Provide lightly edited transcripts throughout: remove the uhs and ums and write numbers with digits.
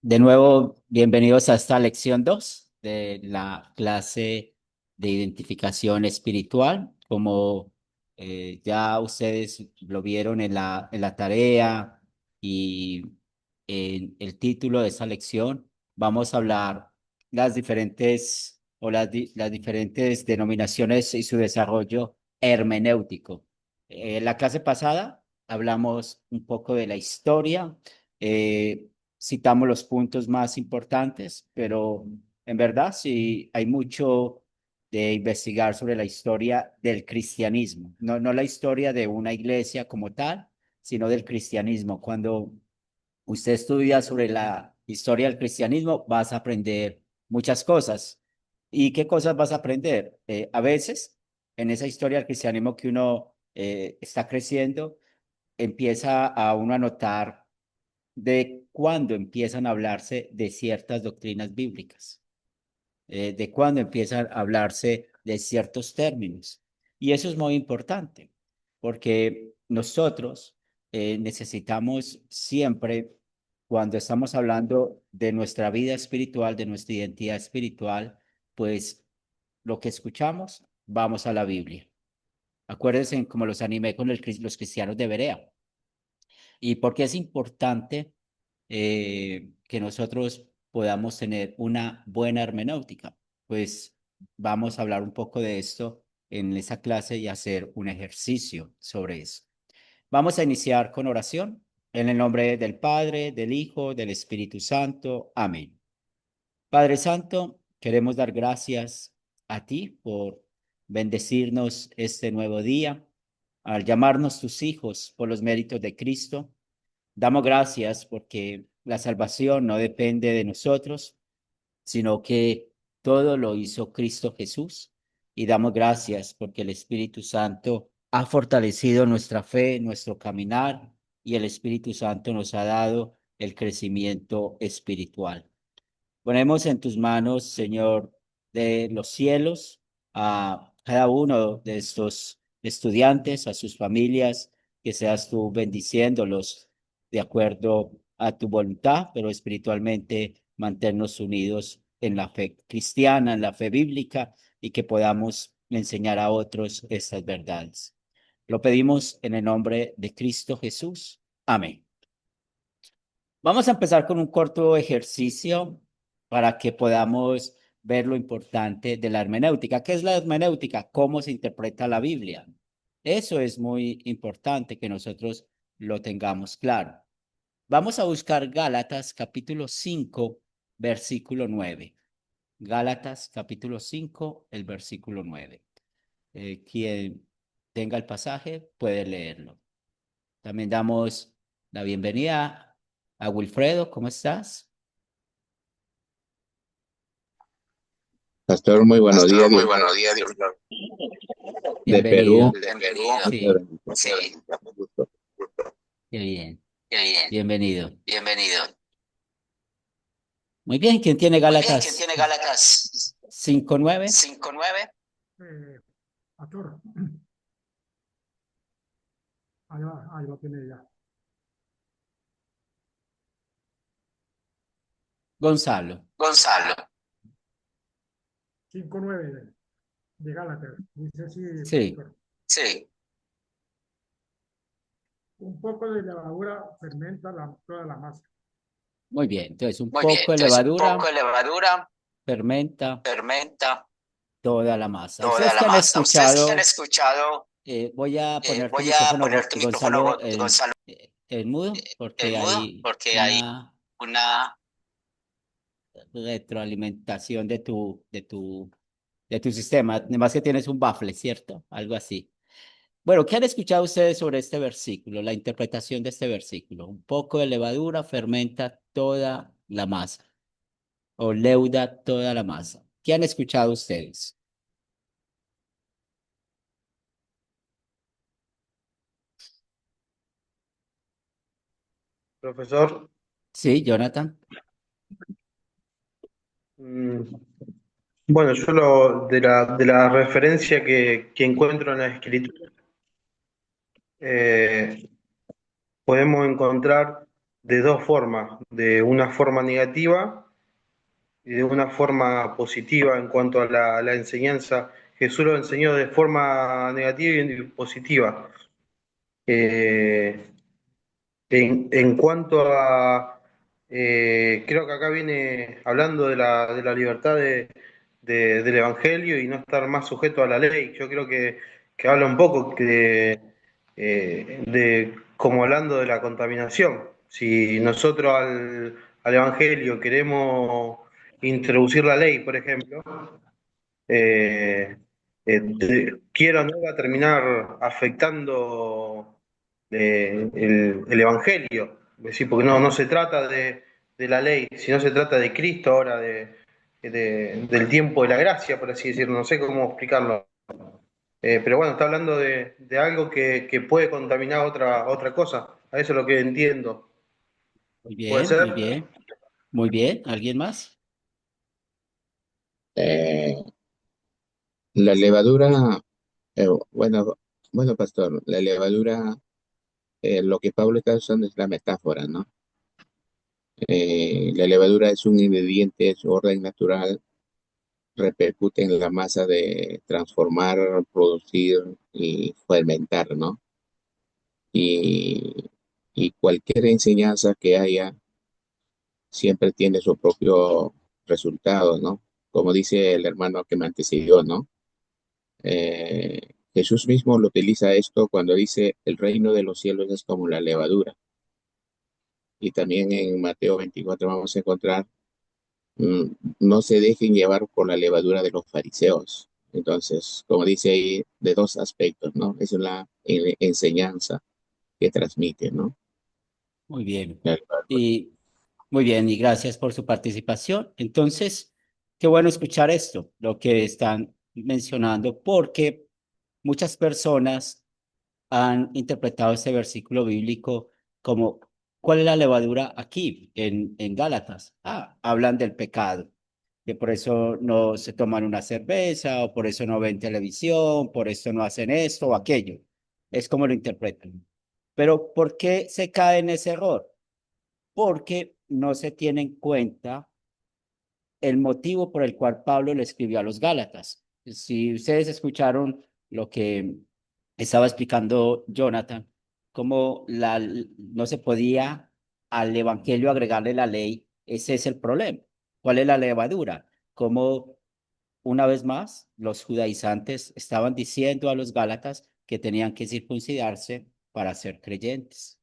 De nuevo, bienvenidos a esta lección 2 de la clase de identificación espiritual. Como ya ustedes lo vieron en la tarea y en el título de esta lección, vamos a hablar las diferentes las diferentes denominaciones y su desarrollo hermenéutico. En la clase pasada hablamos un poco de la historia. Citamos los puntos más importantes, pero en verdad sí hay mucho de investigar sobre la historia del cristianismo, no la historia de una iglesia como tal, sino del cristianismo. Cuando usted estudia sobre la historia del cristianismo, vas a aprender muchas cosas. ¿Y qué cosas vas a aprender? A veces, en esa historia del cristianismo que uno está creciendo, empieza a uno a notar de cuándo empiezan a hablarse de ciertas doctrinas bíblicas, de cuándo empiezan a hablarse de ciertos términos. Y eso es muy importante, porque nosotros necesitamos siempre, cuando estamos hablando de nuestra vida espiritual, de nuestra identidad espiritual, pues lo que escuchamos, vamos a la Biblia. Acuérdense como los animé con los cristianos de Berea. ¿Y por qué es importante que nosotros podamos tener una buena hermenéutica? Pues vamos a hablar un poco de esto en esa clase y hacer un ejercicio sobre eso. Vamos a iniciar con oración en el nombre del Padre, del Hijo, del Espíritu Santo. Amén. Padre Santo, queremos dar gracias a ti por bendecirnos este nuevo día, al llamarnos tus hijos por los méritos de Cristo. Damos gracias porque la salvación no depende de nosotros, sino que todo lo hizo Cristo Jesús. Y damos gracias porque el Espíritu Santo ha fortalecido nuestra fe, nuestro caminar, y el Espíritu Santo nos ha dado el crecimiento espiritual. Ponemos en tus manos, Señor, de los cielos, a cada uno de estos estudiantes, a sus familias, que seas tú bendiciéndolos de acuerdo a tu voluntad, pero espiritualmente mantenernos unidos en la fe cristiana, en la fe bíblica, y que podamos enseñar a otros estas verdades. Lo pedimos en el nombre de Cristo Jesús. Amén. Vamos a empezar con un corto ejercicio para que podamos ver lo importante de la hermenéutica. ¿Qué es la hermenéutica? ¿Cómo se interpreta la Biblia? Eso es muy importante que nosotros lo tengamos claro. Vamos a buscar Gálatas capítulo 5, versículo 9. Gálatas capítulo 5, el versículo 9. Quien tenga el pasaje puede leerlo. También damos la bienvenida a Wilfredo. ¿Cómo estás? Pastor, muy buenos Pastor, días, muy Dios buenos días, Dios mío. de Perú. Bienvenido. Sí, Sí, qué bien. qué bien. Bienvenido. Bienvenido. Muy bien, ¿quién tiene Muy bien, ¿quién Gálatas tiene Gálatas 5:9? 5:9? eh, Pastor, ahí lo tiene ya. Gonzalo. Gonzalo. 5:9 de Gálatas. Dice así, Sí, pastor. Sí, Un poco de levadura fermenta toda la masa. muy bien. Entonces, un muy bien. poco de Entonces, un poco levadura de levadura fermenta fermenta toda la masa. toda Ustedes la que han masa. Ustedes que han escuchado, escuchado, voy a poner tu voy a micrófono, poner tu micrófono, Gonzalo, Gonzalo, en mudo, el porque mudo, hay porque hay una una... retroalimentación de tu sistema. Además que tienes un baffle, ¿cierto? Algo así. Bueno, ¿qué han escuchado ustedes sobre este versículo? La interpretación de este versículo. Un poco de levadura fermenta toda la masa o leuda toda la masa. ¿Qué han escuchado ustedes? Profesor, Sí, Jonathan. mm, bueno, yo de la referencia que encuentro en la escritura, eh, podemos encontrar de dos formas, de una forma negativa y de una forma positiva en cuanto a la enseñanza. Jesús lo enseñó de forma negativa y positiva. Eh, en cuanto a, creo que acá viene hablando de la libertad del Evangelio y no estar más sujeto a la ley. Yo creo que habla un poco como hablando de la contaminación. Si nosotros al Evangelio queremos introducir la ley, por ejemplo, eh, quiero o no va a terminar afectando el Evangelio. Es decir, porque no se trata de la ley, sino se trata de Cristo ahora, del tiempo de la gracia, por así decirlo. No sé cómo explicarlo. Pero bueno, está hablando de algo que puede contaminar otra cosa. A eso es lo que entiendo. Muy ¿Puede bien, muy ser? bien, muy bien. ¿Alguien más? Eh, la levadura, bueno, bueno, pastor, la levadura, lo que Pablo está usando es la metáfora, ¿no? La levadura es un ingrediente, es orden natural, repercute en la masa de transformar, producir y fermentar, ¿no? Y, y cualquier enseñanza que haya siempre tiene su propio resultado, ¿no? Como dice el hermano que me antecedió, ¿no? Jesús mismo lo utiliza esto cuando dice, el reino de los cielos es como la levadura. Y también en Mateo 24 vamos a encontrar, mm, no se dejen llevar por la levadura de los fariseos. Entonces, como dice ahí, de dos aspectos, ¿no? Es la enseñanza que transmite, ¿no? Muy bien. La levadura. Y muy bien, y gracias por su participación. Entonces, qué bueno escuchar esto, lo que están mencionando, porque muchas personas han interpretado este versículo bíblico como, ¿cuál es la levadura aquí en Gálatas? Ah, hablan del pecado, que por eso no se toman una cerveza, o por eso no ven televisión, por eso no hacen esto o aquello. Es como lo interpretan. Pero ¿por qué se cae en ese error? Porque no se tiene en cuenta el motivo por el cual Pablo le escribió a los Gálatas. Si ustedes escucharon lo que estaba explicando Jonathan, cómo no se podía al evangelio agregarle la ley, ese es el problema. ¿Cuál es la levadura? Como una vez más los judaizantes estaban diciendo a los Gálatas que tenían que circuncidarse para ser creyentes.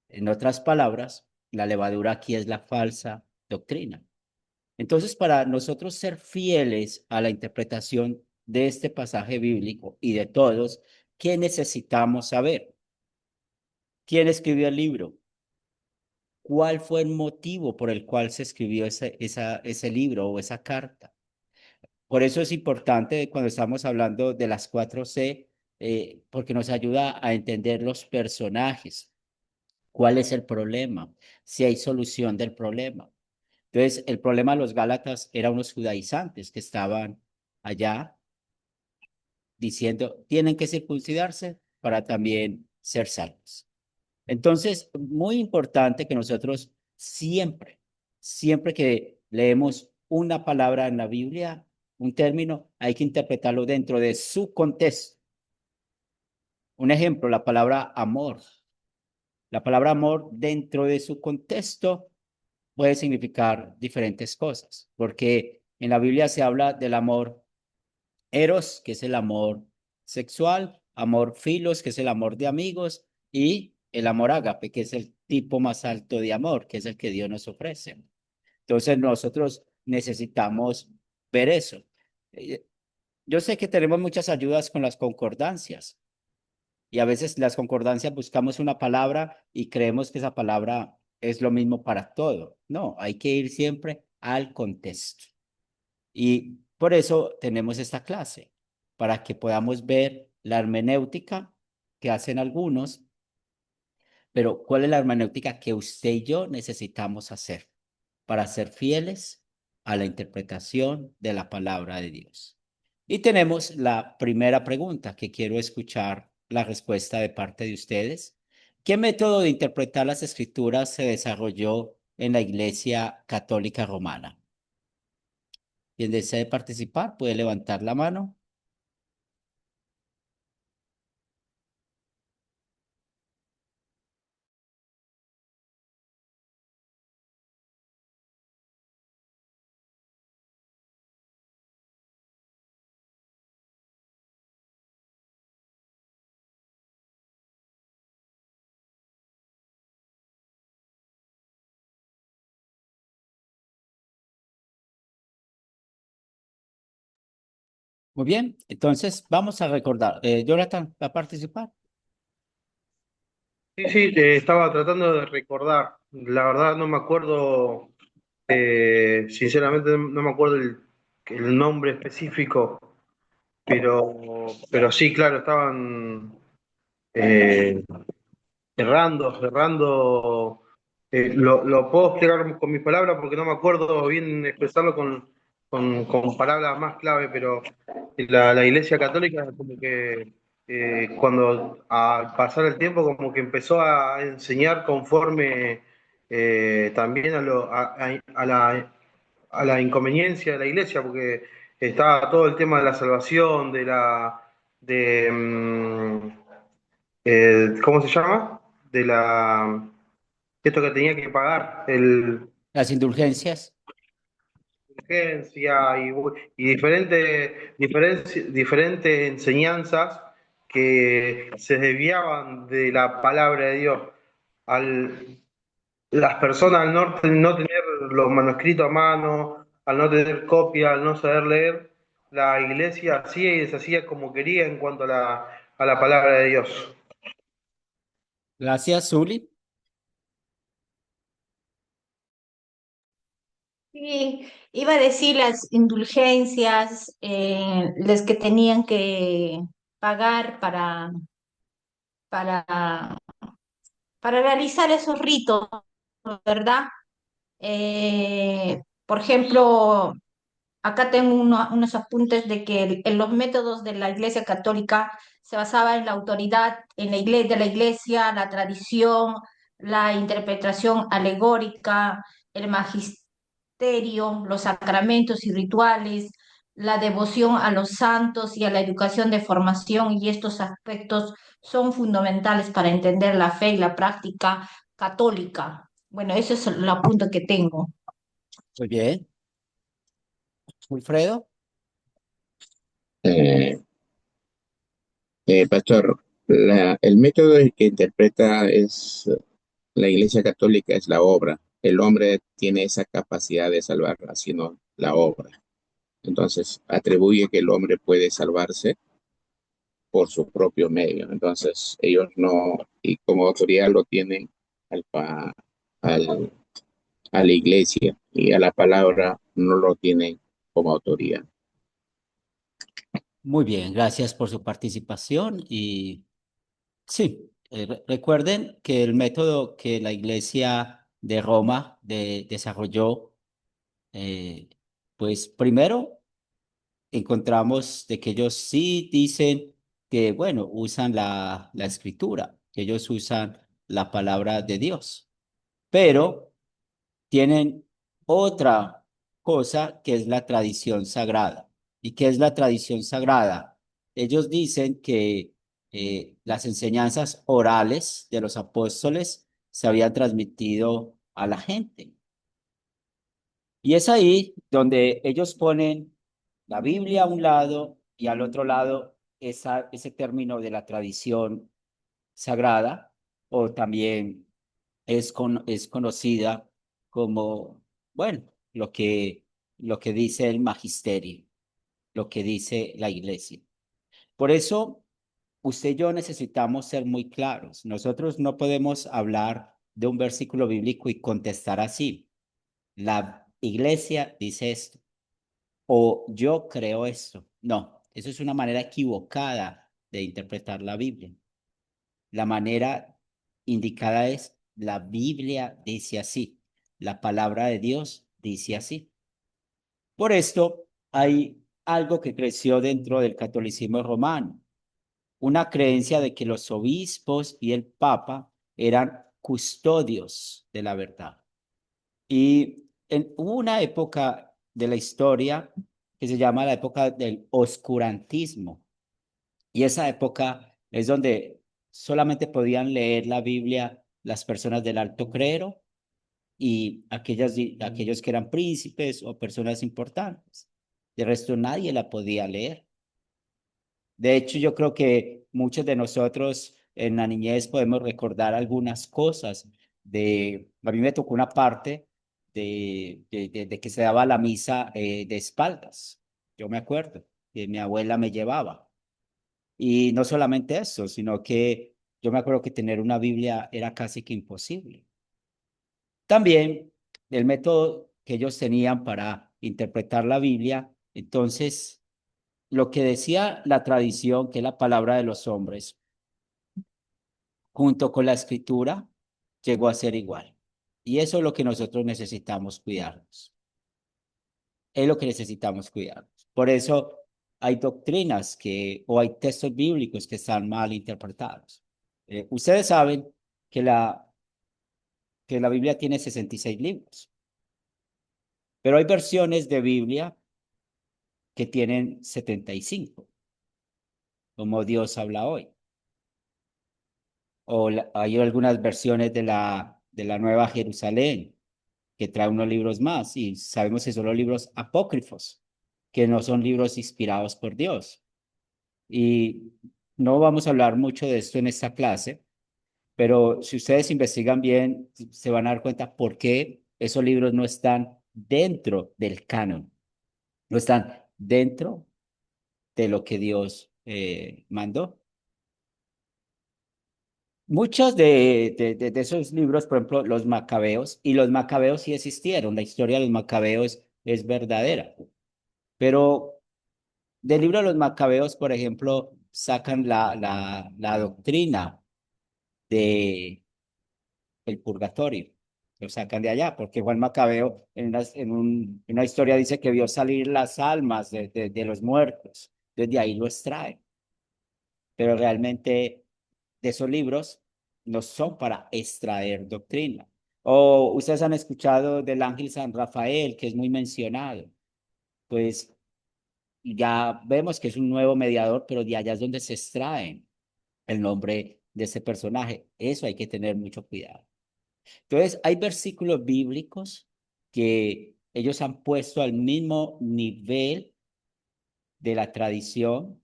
En otras palabras, la levadura aquí es la falsa doctrina. Entonces, para nosotros ser fieles a la interpretación de este pasaje bíblico y de todos, ¿qué necesitamos saber? ¿Quién escribió el libro? ¿Cuál fue el motivo por el cual se escribió ese libro o esa carta? Por eso es importante cuando estamos hablando de las 4C, porque nos ayuda a entender los personajes. ¿Cuál es el problema? Si hay solución del problema. Entonces, el problema de los Gálatas era unos judaizantes que estaban allá diciendo, tienen que circuncidarse para también ser salvos. Entonces, muy importante que nosotros siempre que leemos una palabra en la Biblia, un término, hay que interpretarlo dentro de su contexto. Un ejemplo, la palabra amor. La palabra amor dentro de su contexto puede significar diferentes cosas, porque en la Biblia se habla del amor eros, que es el amor sexual, amor filos, que es el amor de amigos, y el amor ágape, que es el tipo más alto de amor, que es el que Dios nos ofrece. Entonces nosotros necesitamos ver eso. Eh, Yo sé que tenemos muchas ayudas con las concordancias y a veces las concordancias buscamos una palabra y creemos que esa palabra es lo mismo para todo. No, hay que ir siempre al contexto. Y por eso tenemos esta clase, para que podamos ver la hermenéutica que hacen algunos, pero ¿cuál es la hermenéutica que usted y yo necesitamos hacer para ser fieles a la interpretación de la palabra de Dios? Y tenemos la primera pregunta que quiero escuchar la respuesta de parte de ustedes. ¿Qué método de interpretar las escrituras se desarrolló en la Iglesia Católica Romana? Quien desee participar puede levantar la mano. Muy bien, entonces vamos a recordar. Jonathan, ¿va a participar? Sí, sí, estaba tratando de recordar. La verdad no me acuerdo, sinceramente no me acuerdo el nombre específico, pero sí, claro, estaban eh, errando. Lo puedo explicar con mis palabras porque no me acuerdo bien expresarlo con palabras más clave, pero la Iglesia Católica como que cuando al pasar el tiempo como que empezó a enseñar conforme también a la inconveniencia de la Iglesia, porque estaba todo el tema de la salvación, de, ¿cómo se llama? De esto que tenía que pagar, Las indulgencias. urgencia y diferentes enseñanzas que se desviaban de la palabra de Dios. Al, las personas al no tener los manuscritos a mano, al no tener copia, al no saber leer, la iglesia hacía y deshacía como quería en cuanto a la palabra de Dios. Gracias, Zuli. Sí, iba a decir las indulgencias, las que tenían que pagar para, para realizar esos ritos, ¿verdad? Por ejemplo, acá tengo unos apuntes de que en los métodos de la Iglesia Católica se basaba en la autoridad en la de la Iglesia, la tradición, la interpretación alegórica, el magisterio, los sacramentos y rituales, la devoción a los santos y a la educación de formación, y estos aspectos son fundamentales para entender la fe y la práctica católica. Bueno, eso es el apunte que tengo. Muy bien. Wilfredo. Eh, Pastor, el método que interpreta es la Iglesia Católica es la obra. El hombre tiene esa capacidad de salvar haciendo la obra. Entonces, atribuye que el hombre puede salvarse por su propio medio. Entonces, ellos no, y como autoridad lo tienen al, al- a la iglesia y a la palabra no lo tienen como autoridad. Muy bien, gracias por su participación. Y sí, recuerden que el método que la Iglesia de Roma desarrolló, eh, pues primero encontramos de que ellos sí dicen que, bueno, usan la escritura, que ellos usan la palabra de Dios, pero tienen otra cosa que es la tradición sagrada. ¿Y qué es la tradición sagrada? Ellos dicen que las enseñanzas orales de los apóstoles se habían transmitido a la gente. Y es ahí donde ellos ponen la Biblia a un lado y al otro lado ese término de la tradición sagrada, o también es conocida como, bueno, lo que dice el magisterio, lo que dice la iglesia. Por eso, usted y yo necesitamos ser muy claros. Nosotros no podemos hablar de un versículo bíblico y contestar así. La iglesia dice esto, o yo creo esto. No, eso es una manera equivocada de interpretar la Biblia. La manera indicada es la Biblia dice así, la palabra de Dios dice así. Por esto hay algo que creció dentro del catolicismo romano, una creencia de que los obispos y el papa eran custodios de la verdad. Y hubo una época de la historia que se llama la época del oscurantismo. Y esa época es donde solamente podían leer la Biblia las personas del alto clero y aquellos que eran príncipes o personas importantes. De resto, nadie la podía leer. De hecho, yo creo que muchos de nosotros en la niñez podemos recordar algunas cosas a mí me tocó una parte de que se daba la misa de espaldas. Yo me acuerdo que mi abuela me llevaba. Y no solamente eso, sino que yo me acuerdo que tener una Biblia era casi que imposible. También el método que ellos tenían para interpretar la Biblia, entonces, lo que decía la tradición, que es la palabra de los hombres, junto con la escritura, llegó a ser igual. Y eso es lo que nosotros necesitamos cuidarnos. Es lo que necesitamos cuidarnos. Por eso hay doctrinas o hay textos bíblicos que están mal interpretados. Ustedes saben que que la Biblia tiene 66 libros, pero hay versiones de Biblia que tienen 75, como Dios habla hoy. Hay algunas versiones de la Nueva Jerusalén que trae unos libros más y sabemos que son los libros apócrifos, que no son libros inspirados por Dios. Y no vamos a hablar mucho de esto en esta clase, pero si ustedes investigan bien, se van a dar cuenta por qué esos libros no están dentro del canon, no están dentro de lo que Dios mandó. Muchos de esos libros, por ejemplo, los macabeos, y los macabeos sí existieron, la historia de los macabeos es verdadera, pero del libro de los macabeos, por ejemplo, sacan la doctrina de el purgatorio, lo sacan de allá, porque Juan Macabeo en una historia dice que vio salir las almas de los muertos, desde ahí lo extrae, pero realmente de esos libros no son para extraer doctrina. O ustedes han escuchado del ángel San Rafael, que es muy mencionado. Pues ya vemos que es un nuevo mediador, pero de allá es donde se extrae el nombre de ese personaje. Eso hay que tener mucho cuidado. Entonces, hay versículos bíblicos que ellos han puesto al mismo nivel de la tradición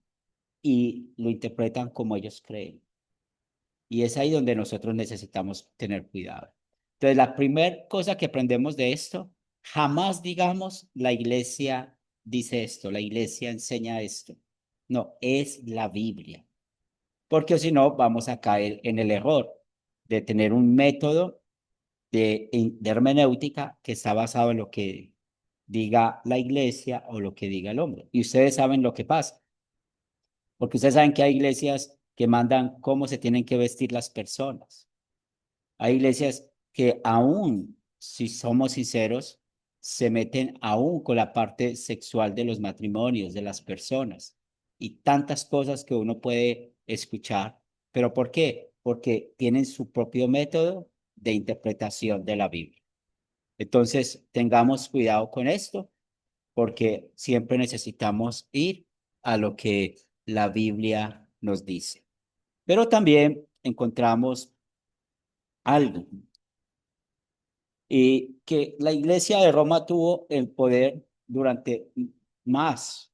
y lo interpretan como ellos creen. Y es ahí donde nosotros necesitamos tener cuidado. Entonces, la primera cosa que aprendemos de esto, jamás digamos la iglesia dice esto, la iglesia enseña esto. No, es la Biblia. Porque si no, vamos a caer en el error de tener un método de hermenéutica que está basado en lo que diga la iglesia o lo que diga el hombre. Y ustedes saben lo que pasa. Porque ustedes saben que hay iglesias que mandan cómo se tienen que vestir las personas. Hay iglesias que aún, si somos sinceros, se meten aún con la parte sexual de los matrimonios, de las personas. Y tantas cosas que uno puede escuchar. ¿Pero por qué? Porque tienen su propio método de interpretación de la Biblia. Entonces, tengamos cuidado con esto, porque siempre necesitamos ir a lo que la Biblia nos dice. Pero también encontramos algo, y que la Iglesia de Roma tuvo el poder durante más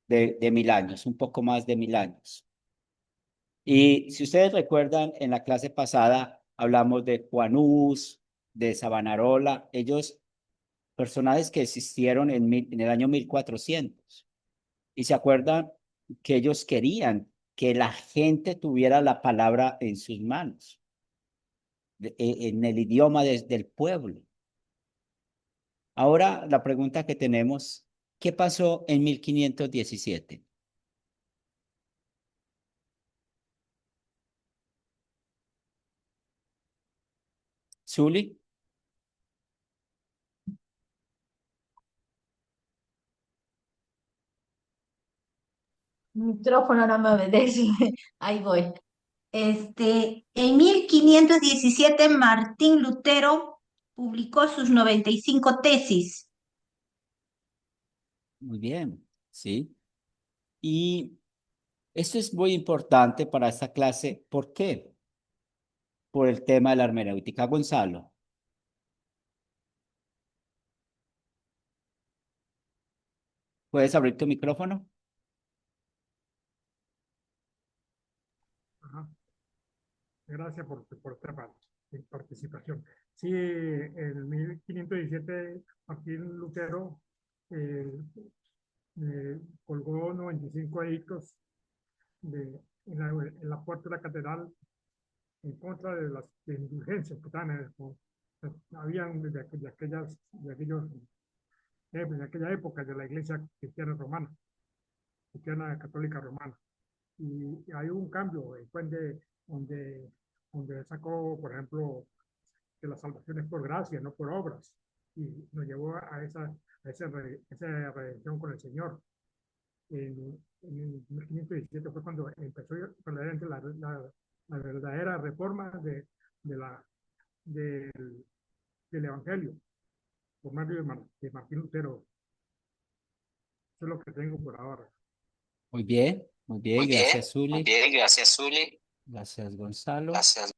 de 1000 años, un poco más de 1000 años. Y si ustedes recuerdan, en la clase pasada hablamos de Juan Hus, de Savonarola, ellos, personajes que existieron en el año 1400. Y se acuerdan que ellos querían que la gente tuviera la palabra en sus manos, en el idioma del pueblo. Ahora la pregunta que tenemos, ¿qué pasó en 1517? Zuli, El micrófono no me obedece. Ahí voy. En 1517 Martín Lutero publicó sus 95 tesis. Muy bien, sí. Y esto es muy importante para esta clase. ¿Por qué? Por el tema de la hermenéutica. Gonzalo, ¿puedes abrir tu micrófono? Ajá. Gracias por esta participación. Sí, en 1517 Martín Lutero eh, colgó 95 edictos en la puerta de la catedral en contra de las indulgencias que habían de aquella época de la Iglesia cristiana romana, cristiana católica romana. Y hay un cambio, donde sacó, por ejemplo, que la salvación es por gracia, no por obras, y nos llevó esa redención con el Señor. En 1517 fue cuando empezó verdaderamente la verdadera reforma de la, del, del Evangelio, por medio de Martín Lutero. Eso es lo que tengo por ahora. Muy bien, Muy bien, gracias, muy Zuli. bien, gracias, Zuli. Gracias, Gonzalo. Gracias.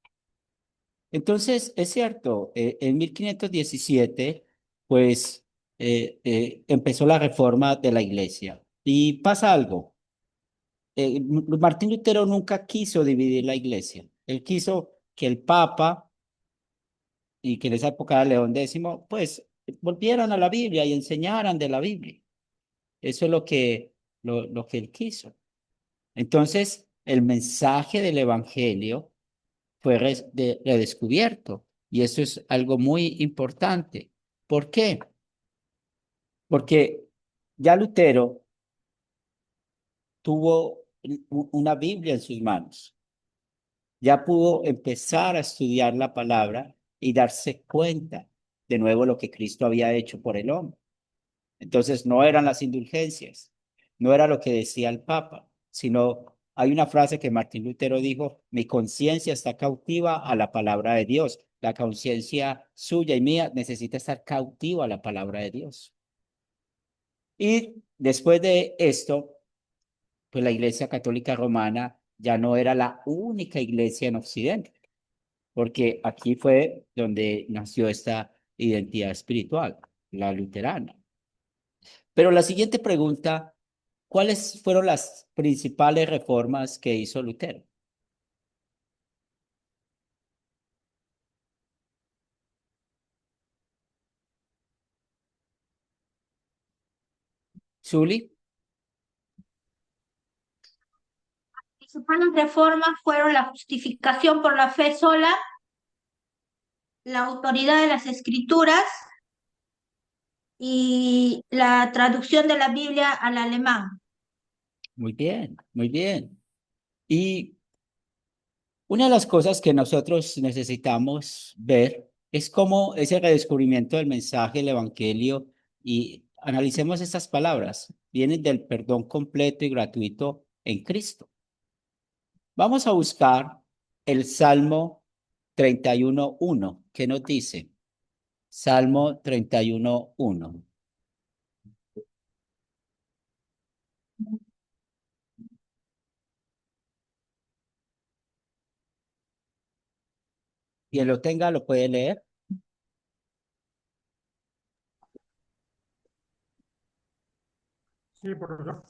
Entonces, es cierto, en 1517, pues, empezó la reforma de la iglesia. Y pasa algo. Martín Lutero nunca quiso dividir la iglesia. Él quiso que el Papa, y que en esa época era León X, pues, volvieran a la Biblia y enseñaran de la Biblia. Eso es lo que él quiso. Entonces, el mensaje del Evangelio fue redescubierto. Y eso es algo muy importante. ¿Por qué? Porque ya Lutero tuvo una Biblia en sus manos. Ya pudo empezar a estudiar la palabra y darse cuenta de nuevo lo que Cristo había hecho por el hombre. Entonces, no eran las indulgencias, no era lo que decía el Papa, sino hay una frase que Martín Lutero dijo: mi conciencia está cautiva a la palabra de Dios. La conciencia suya y mía necesita estar cautiva a la palabra de Dios. Y después de esto, pues la Iglesia Católica Romana ya no era la única iglesia en Occidente, porque aquí fue donde nació esta identidad espiritual, la luterana. Pero la siguiente pregunta: ¿cuáles fueron las principales reformas que hizo Lutero? Zuli, Las principales reformas fueron la justificación por la fe sola, la autoridad de las escrituras y la traducción de la Biblia al alemán. muy bien, muy bien. Y una de las cosas que nosotros necesitamos ver es cómo ese redescubrimiento del mensaje del Evangelio, y analicemos estas palabras, vienen del perdón completo y gratuito en Cristo. Vamos a buscar el Salmo 31:1. ¿Qué nos dice? Salmo 31:1. Quien lo tenga lo puede leer. Sí, profesor.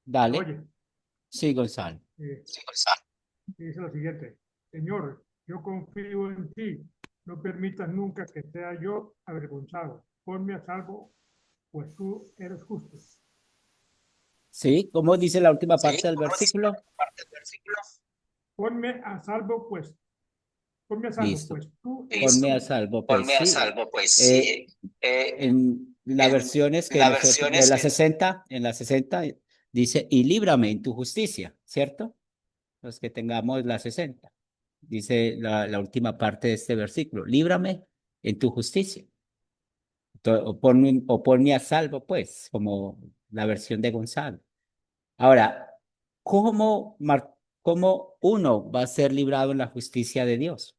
Dale. Oye, Sí, Gonzalo. Sí, Gonzalo. dice lo siguiente: Señor, yo confío en ti, no permitas nunca que sea yo avergonzado. Ponme a salvo, pues tú eres justo. Sí, ¿cómo dice la última Sí, parte del ¿cómo dice versículo? la parte del versículo? Ponme a salvo, Listo. pues tú eres Ponme a Listo. salvo, pues Ponme a sí. salvo, pues sí. En las En versiones que las nosotros, de versiones la que 60, en la 60 dice: y líbrame en tu justicia, ¿cierto? Los que tengamos la 60. Dice la última parte de este versículo: líbrame en tu justicia. O ponme a salvo, pues, como la versión de Gonzalo. Ahora, ¿cómo, ¿cómo uno va a ser librado en la justicia de Dios?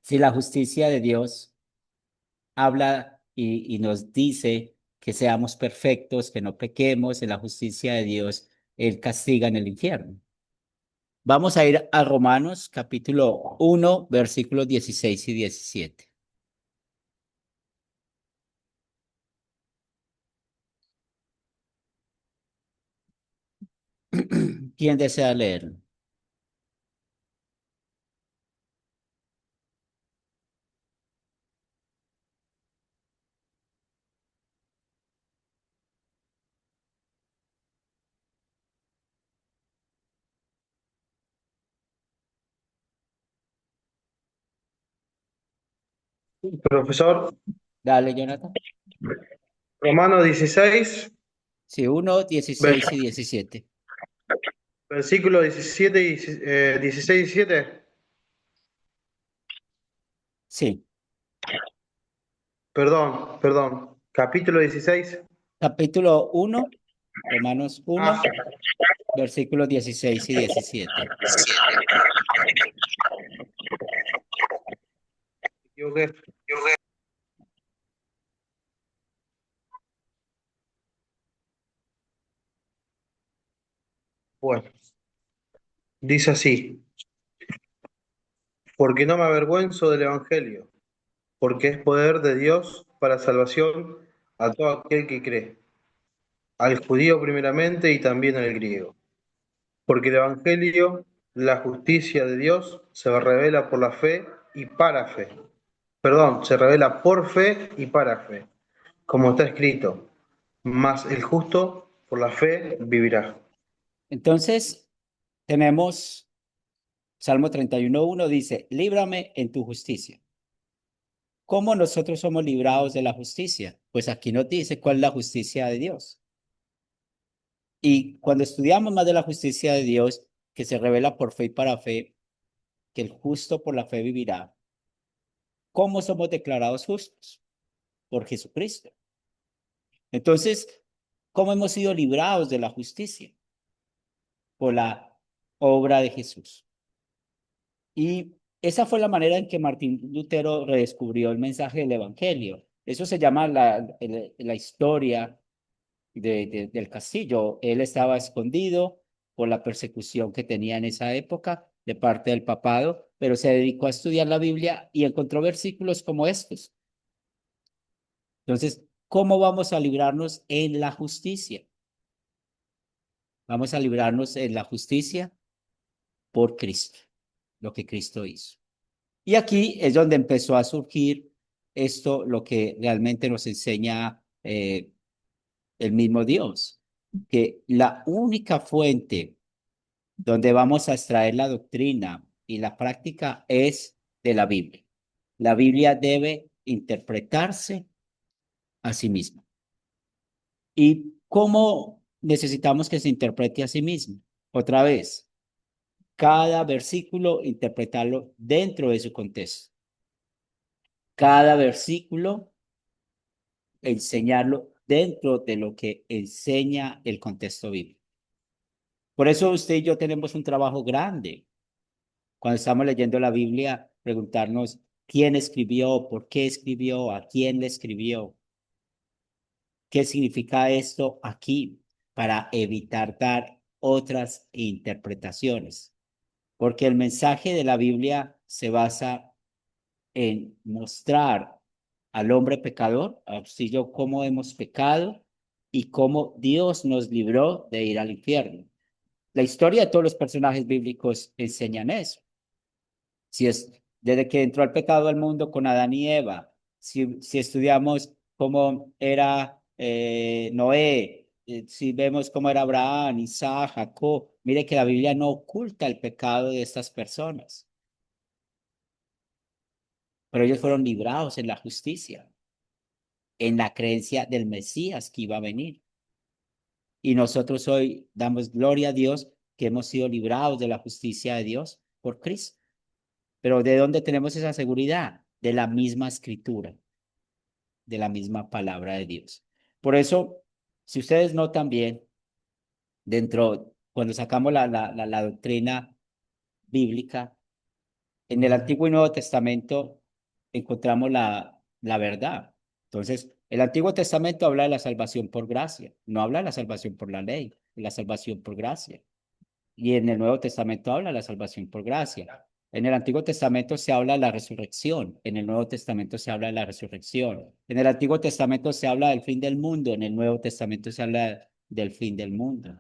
Si la justicia de Dios habla y nos dice que seamos perfectos, que no pequemos, en la justicia de Dios, Él castiga en el infierno. Vamos a ir a Romanos capítulo 1, versículos 16 y 17. ¿Quién desea leerlo? Profesor, Dale, Jonathan. Romanos 16, Sí, 1, 16 y 17. versículos 17 y 16 y 17. Sí, Perdón. Capítulo 16. capítulo 1, Romanos Ah, 1, versículos 16 y 17. me equivoqué. Bueno, dice así, porque no me avergüenzo del Evangelio, porque es poder de Dios para salvación a todo aquel que cree, al judío primeramente y también al griego. Porque el Evangelio, la justicia de Dios, se revela por la fe y para fe. Perdón, se revela por fe y para fe, como está escrito, mas el justo por la fe vivirá. Entonces, tenemos Salmo 31:1 dice, líbrame en tu justicia. ¿Cómo nosotros somos librados de la justicia? Pues aquí nos dice cuál es la justicia de Dios. Y cuando estudiamos más de la justicia de Dios, que se revela por fe y para fe, que el justo por la fe vivirá, ¿cómo somos declarados justos? Por Jesucristo. Entonces, ¿cómo hemos sido librados de la justicia? Por la obra de Jesús. Y esa fue la manera en que Martín Lutero redescubrió el mensaje del Evangelio. Eso se llama la historia del castillo. Él estaba escondido por la persecución que tenía en esa época de parte del papado, pero se dedicó a estudiar la Biblia y encontró versículos como estos. Entonces, ¿cómo vamos a librarnos en la justicia? Vamos a librarnos en la justicia por Cristo, lo que Cristo hizo. Y aquí es donde empezó a surgir esto, lo que realmente nos enseña el mismo Dios, que la única fuente donde vamos a extraer la doctrina y la práctica es de la Biblia. La Biblia debe interpretarse a sí misma. ¿Y cómo necesitamos que se interprete a sí misma? Otra vez, cada versículo interpretarlo dentro de su contexto. Cada versículo enseñarlo dentro de lo que enseña el contexto bíblico. Por eso usted y yo tenemos un trabajo grande. Cuando estamos leyendo la Biblia, preguntarnos quién escribió, por qué escribió, a quién le escribió, qué significa esto aquí, para evitar dar otras interpretaciones. Porque el mensaje de la Biblia se basa en mostrar al hombre pecador, a usted y yo, cómo hemos pecado y cómo Dios nos libró de ir al infierno. La historia de todos los personajes bíblicos enseñan eso. Si es desde que entró el pecado al mundo con Adán y Eva, si estudiamos cómo era Noé, si vemos cómo era Abraham, Isaac, Jacob, mire que la Biblia no oculta el pecado de estas personas, pero ellos fueron librados en la justicia, en la creencia del Mesías que iba a venir. Y nosotros hoy damos gloria a Dios que hemos sido librados de la justicia de Dios por Cristo. Pero ¿de dónde tenemos esa seguridad? De la misma escritura, de la misma palabra de Dios. Por eso, si ustedes notan bien, dentro cuando sacamos la doctrina bíblica, en el Antiguo y Nuevo Testamento encontramos la verdad. Entonces, el Antiguo Testamento habla de la salvación por gracia, no habla de la salvación por la ley, de la salvación por gracia. Y en el Nuevo Testamento habla de la salvación por gracia. En el Antiguo Testamento se habla de la resurrección, en el Nuevo Testamento se habla de la resurrección. En el Antiguo Testamento se habla del fin del mundo, en el Nuevo Testamento se habla del fin del mundo.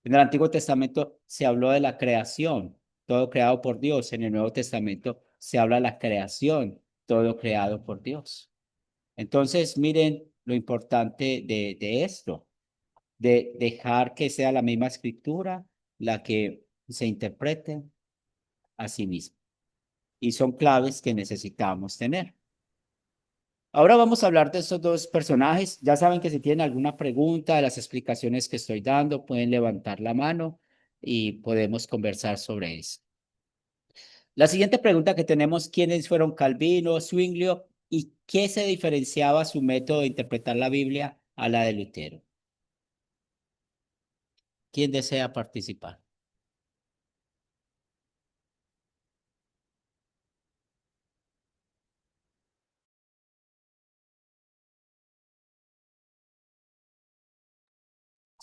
En el Antiguo Testamento se habló de la creación, todo creado por Dios. En el Nuevo Testamento se habla de la creación, todo creado por Dios. Entonces, miren lo importante de esto, de dejar que sea la misma escritura la que se interprete a sí misma. Y son claves que necesitamos tener. Ahora vamos a hablar de estos dos personajes. Ya saben que si tienen alguna pregunta de las explicaciones que estoy dando, pueden levantar la mano y podemos conversar sobre eso. La siguiente pregunta que tenemos, ¿quiénes fueron Calvino, Zwinglio y qué se diferenciaba su método de interpretar la Biblia a la de Lutero? ¿Quién desea participar?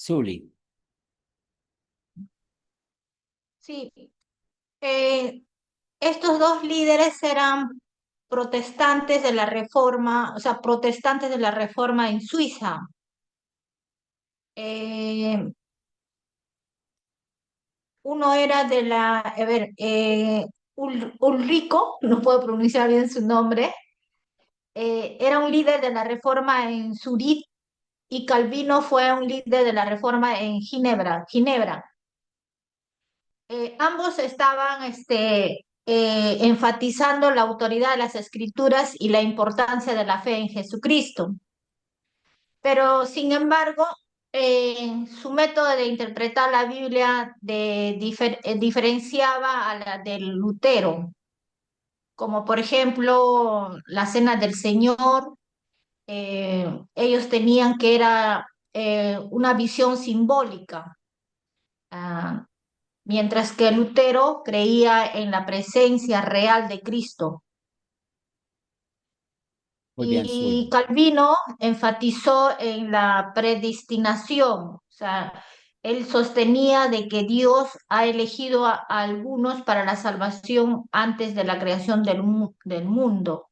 Zuli. Sí, eh, estos dos líderes eran protestantes de la Reforma, o sea, protestantes de la Reforma en Suiza. Eh, Uno era de la, a ver, Ulrico, no puedo pronunciar bien su nombre, era un líder de la Reforma en Zurich y Calvino fue un líder de la Reforma en Ginebra. Ambos estaban enfatizando la autoridad de las escrituras y la importancia de la fe en Jesucristo. Pero, sin embargo, su método de interpretar la Biblia diferenciaba a la del Lutero, como por ejemplo la Cena del Señor. Ellos tenían que era una visión simbólica. Ah, mientras que Lutero creía en la presencia real de Cristo. Muy bien, Y Zuli. Calvino enfatizó en la predestinación, o sea, él sostenía de que Dios ha elegido a algunos para la salvación antes de la creación del mundo,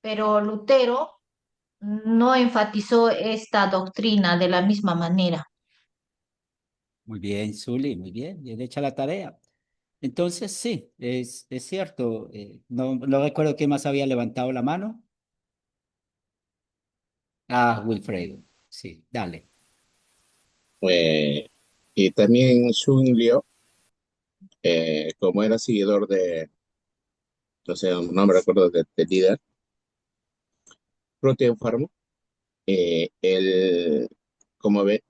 pero Lutero no enfatizó esta doctrina de la misma manera. Muy bien, Zuli, muy bien, bien hecha la tarea. Entonces, sí, es cierto. No recuerdo quién más había levantado la mano. Ah, Wilfredo. Sí, dale. Y también Zwinglio, como era seguidor no sé, no me recuerdo del líder, Proteofarmo, él, como ve,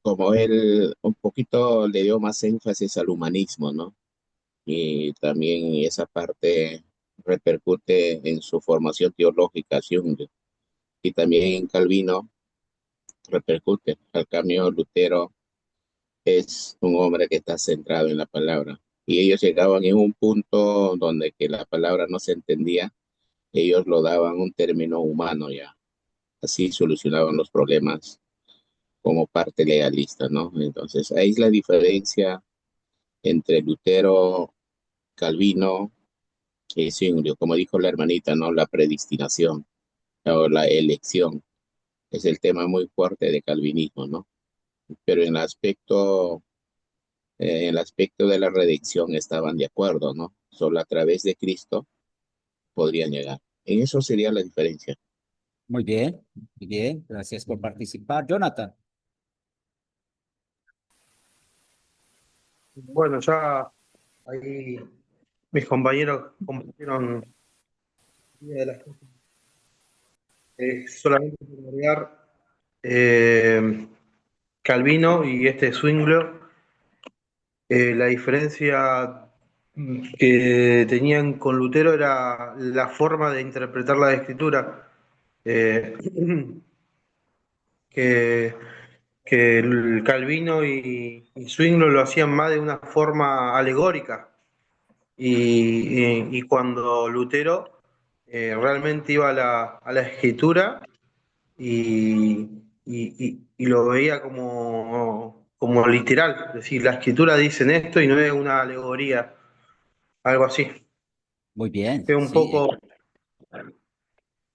como él un poquito le dio más énfasis al humanismo, ¿no? Y también esa parte repercute en su formación teológica, Jung, y también en Calvino repercute. Al cambio, Lutero es un hombre que está centrado en la palabra. Y ellos llegaban en un punto donde que la palabra no se entendía, ellos lo daban un término humano ya. Así solucionaban los problemas como parte legalista, ¿no? Entonces, ahí es la diferencia entre Lutero, Calvino y Zwinglio. Como dijo la hermanita, ¿no? La predestinación o la elección es el tema muy fuerte de calvinismo, ¿no? Pero en el aspecto de la redención estaban de acuerdo, ¿no? Solo a través de Cristo podrían llegar. En eso sería la diferencia. Muy bien, muy bien. Gracias por participar. Jonathan. Bueno, ya ahí mis compañeros compartieron una de las cosas. Solamente por agregar, Calvino y este Zwinglio, la diferencia que tenían con Lutero era la forma de interpretar la escritura, eh, que que el Calvino y Zwingli lo hacían más de una forma alegórica. Y cuando Lutero realmente iba a la escritura y, y lo veía como literal, es decir, la escritura dicen esto y no es una alegoría, algo así. Muy bien, Es un sí, poco...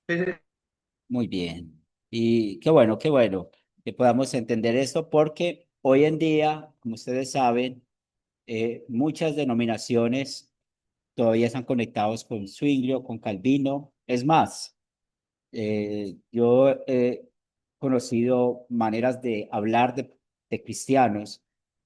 es- muy bien. Y qué bueno que podamos entender esto porque hoy en día, como ustedes saben, muchas denominaciones todavía están conectados con Zwinglio, con Calvino. Es más, yo he conocido maneras de hablar de cristianos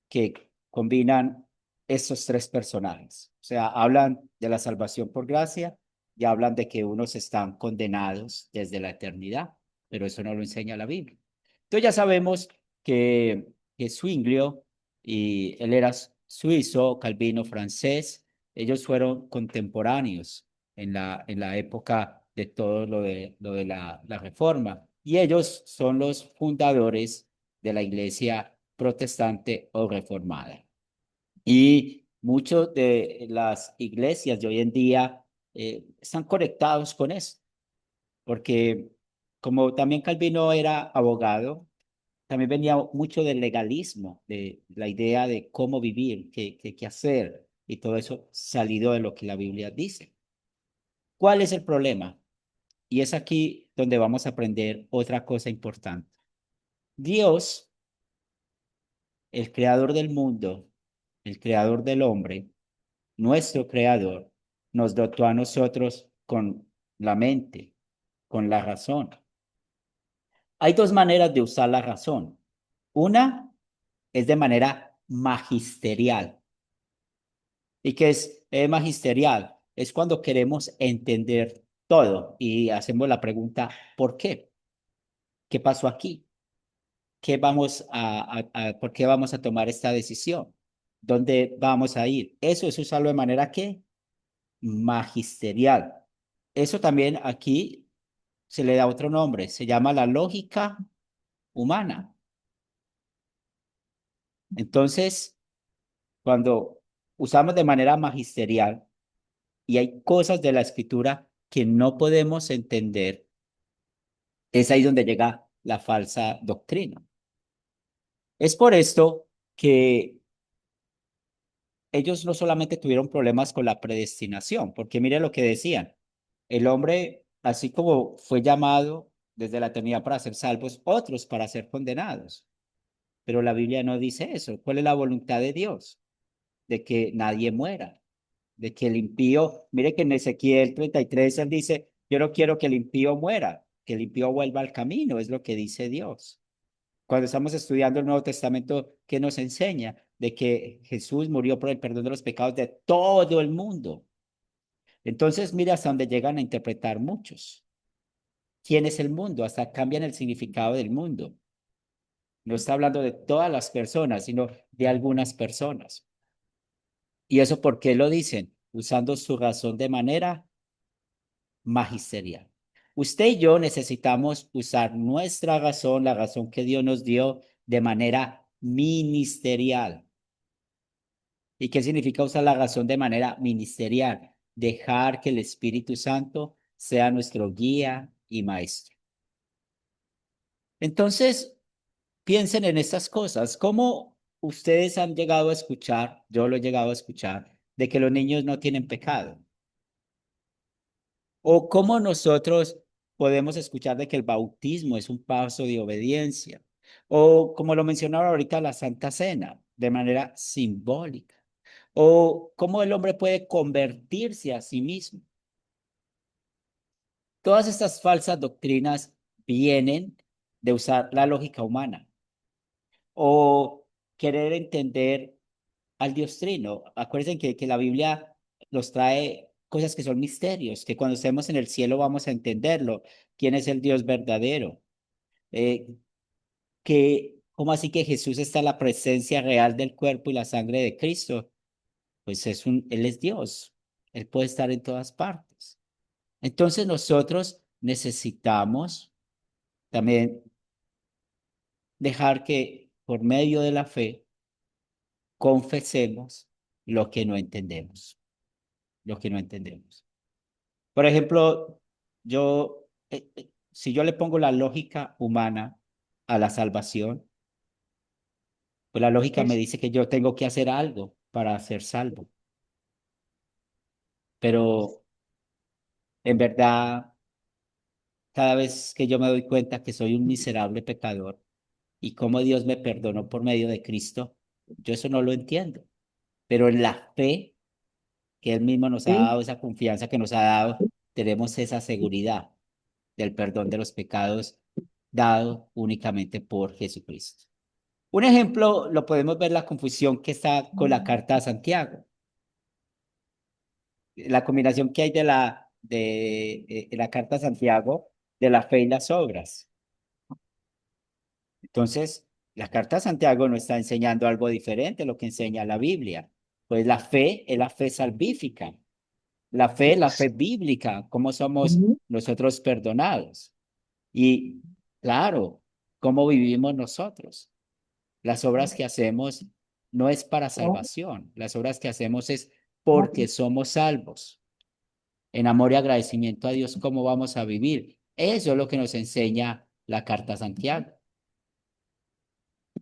que combinan estos tres personajes. O sea, hablan de la salvación por gracia y hablan de que unos están condenados desde la eternidad, pero eso no lo enseña la Biblia. Entonces ya sabemos que Zwinglio, y él era suizo, Calvino francés, ellos fueron contemporáneos en la época de todo lo de la Reforma. Y ellos son los fundadores de la iglesia protestante o reformada. Y muchas de las iglesias de hoy en día están conectados con eso, porque como también Calvino era abogado, también venía mucho del legalismo, de la idea de cómo vivir, qué hacer, y todo eso salido de lo que la Biblia dice. ¿Cuál es el problema? Y es aquí donde vamos a aprender otra cosa importante. Dios, el creador del mundo, el creador del hombre, nuestro creador, nos dotó a nosotros con la mente, con la razón. Hay dos maneras de usar la razón. Una es de manera magisterial. ¿Y qué es magisterial? Es cuando queremos entender todo y hacemos la pregunta, ¿por qué? ¿Qué pasó aquí? ¿Por qué vamos a tomar esta decisión? ¿Dónde vamos a ir? Eso es usarlo de manera que magisterial. Eso también aquí se le da otro nombre, se llama la lógica humana. Entonces, cuando usamos de manera magisterial y hay cosas de la escritura que no podemos entender, es ahí donde llega la falsa doctrina. Es por esto que ellos no solamente tuvieron problemas con la predestinación, porque mire lo que decían, el hombre, así como fue llamado desde la eternidad para ser salvos, otros para ser condenados. Pero la Biblia no dice eso. ¿Cuál es la voluntad de Dios? De que nadie muera, de que el impío, mire que en Ezequiel 33 él dice, yo no quiero que el impío muera, que el impío vuelva al camino, es lo que dice Dios. Cuando estamos estudiando el Nuevo Testamento, ¿qué nos enseña? De que Jesús murió por el perdón de los pecados de todo el mundo. Entonces, mira hasta dónde llegan a interpretar muchos. ¿Quién es el mundo? Hasta cambian el significado del mundo. No está hablando de todas las personas, sino de algunas personas. ¿Y eso por qué lo dicen? Usando su razón de manera magisterial. Usted y yo necesitamos usar nuestra razón, la razón que Dios nos dio, de manera ministerial. ¿Y qué significa usar la razón de manera ministerial? Dejar que el Espíritu Santo sea nuestro guía y maestro. Entonces, piensen en estas cosas. ¿Cómo ustedes han llegado a escuchar, yo lo he llegado a escuchar, de que los niños no tienen pecado? ¿O cómo nosotros podemos escuchar de que el bautismo es un paso de obediencia? O como lo mencionaba ahorita, la Santa Cena, de manera simbólica. O cómo el hombre puede convertirse a sí mismo. Todas estas falsas doctrinas vienen de usar la lógica humana o querer entender al Dios Trino. Acuérdense que la Biblia nos trae cosas que son misterios, que cuando estemos en el cielo vamos a entenderlo. ¿Quién es el Dios verdadero? Eh, ¿Cómo así que Jesús está en la presencia real del cuerpo y la sangre de Cristo? Pues Él es Dios. Él puede estar en todas partes. Entonces nosotros necesitamos también dejar que por medio de la fe confesemos lo que no entendemos, lo que no entendemos. Por ejemplo, si yo le pongo la lógica humana a la salvación, pues la lógica me Es, dice que yo tengo que hacer algo para ser salvo. Pero en verdad, cada vez que yo me doy cuenta que soy un miserable pecador y cómo Dios me perdonó por medio de Cristo, yo eso no lo entiendo. Pero en la fe que Él mismo nos ha sí, dado, esa confianza que nos ha dado, tenemos esa seguridad del perdón de los pecados dado únicamente por Jesucristo. Un ejemplo, lo podemos ver la confusión que está con la carta a Santiago, la combinación que hay de la carta a Santiago, de la fe y las obras. Entonces, la carta a Santiago no está enseñando algo diferente a lo que enseña la Biblia. Pues la fe es la fe salvífica, la fe bíblica, cómo somos ujú, nosotros perdonados. Y claro, cómo vivimos nosotros. Las obras que hacemos no es para salvación, las obras que hacemos es porque somos salvos. En amor y agradecimiento a Dios, ¿cómo vamos a vivir? Eso es lo que nos enseña la carta a Santiago.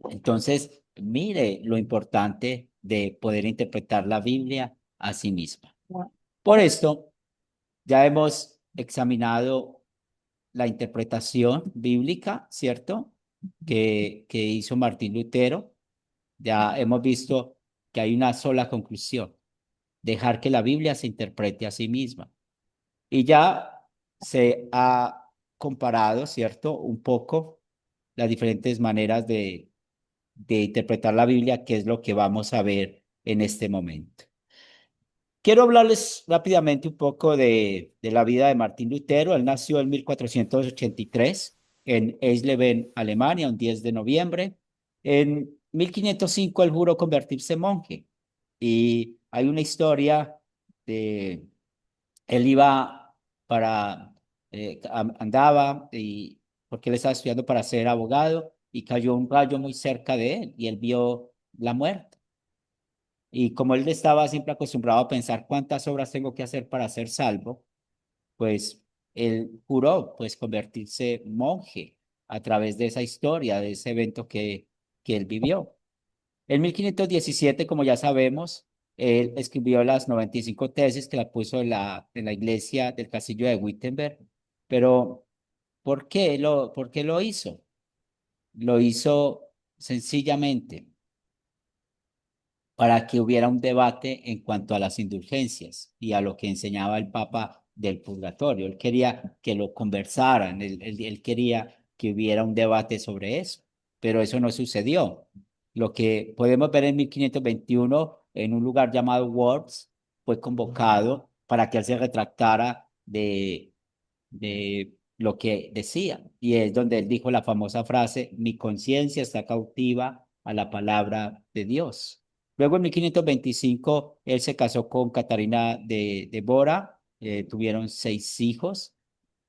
Entonces, mire lo importante de poder interpretar la Biblia a sí misma. Por esto, ya hemos examinado la interpretación bíblica, ¿cierto? Que hizo Martín Lutero. Ya hemos visto que hay una sola conclusión: dejar que la Biblia se interprete a sí misma. Y ya se ha comparado, ¿cierto? Un poco las diferentes maneras de interpretar la Biblia, que es lo que vamos a ver en este momento. Quiero hablarles rápidamente un poco de la vida de Martín Lutero. Él nació en 1483 en Eisleben, Alemania, un 10 de noviembre. En 1505 él juró convertirse en monje. Y hay una historia de, él iba para, andaba y porque él estaba estudiando para ser abogado y cayó un rayo muy cerca de él y él vio la muerte. Y como él estaba siempre acostumbrado a pensar cuántas obras tengo que hacer para ser salvo, pues él juró pues convertirse monje a través de esa historia, de ese evento que él vivió. En 1517, como ya sabemos, él escribió las 95 tesis que la puso en la iglesia del castillo de Wittenberg. Pero, por qué lo hizo? Lo hizo sencillamente para que hubiera un debate en cuanto a las indulgencias y a lo que enseñaba el Papa del purgatorio. Él quería que lo conversaran, él quería que hubiera un debate sobre eso, pero eso no sucedió. Lo que podemos ver en 1521 en un lugar llamado Worms, fue convocado para que él se retractara de lo que decía. Y es donde él dijo la famosa frase: mi conciencia está cautiva a la palabra de Dios. Luego en 1525 él se casó con Catarina de Bora, tuvieron 6 hijos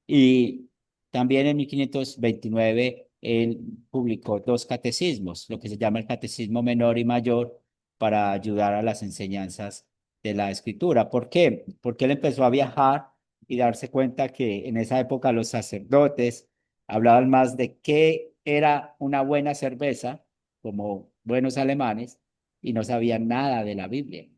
y también en 1529 él publicó 2 catecismos, lo que se llama el Catecismo Menor y Mayor, para ayudar a las enseñanzas de la escritura. ¿Por qué? Porque él empezó a viajar y darse cuenta que en esa época los sacerdotes hablaban más de qué era una buena cerveza, como buenos alemanes, y no sabían nada de la Biblia.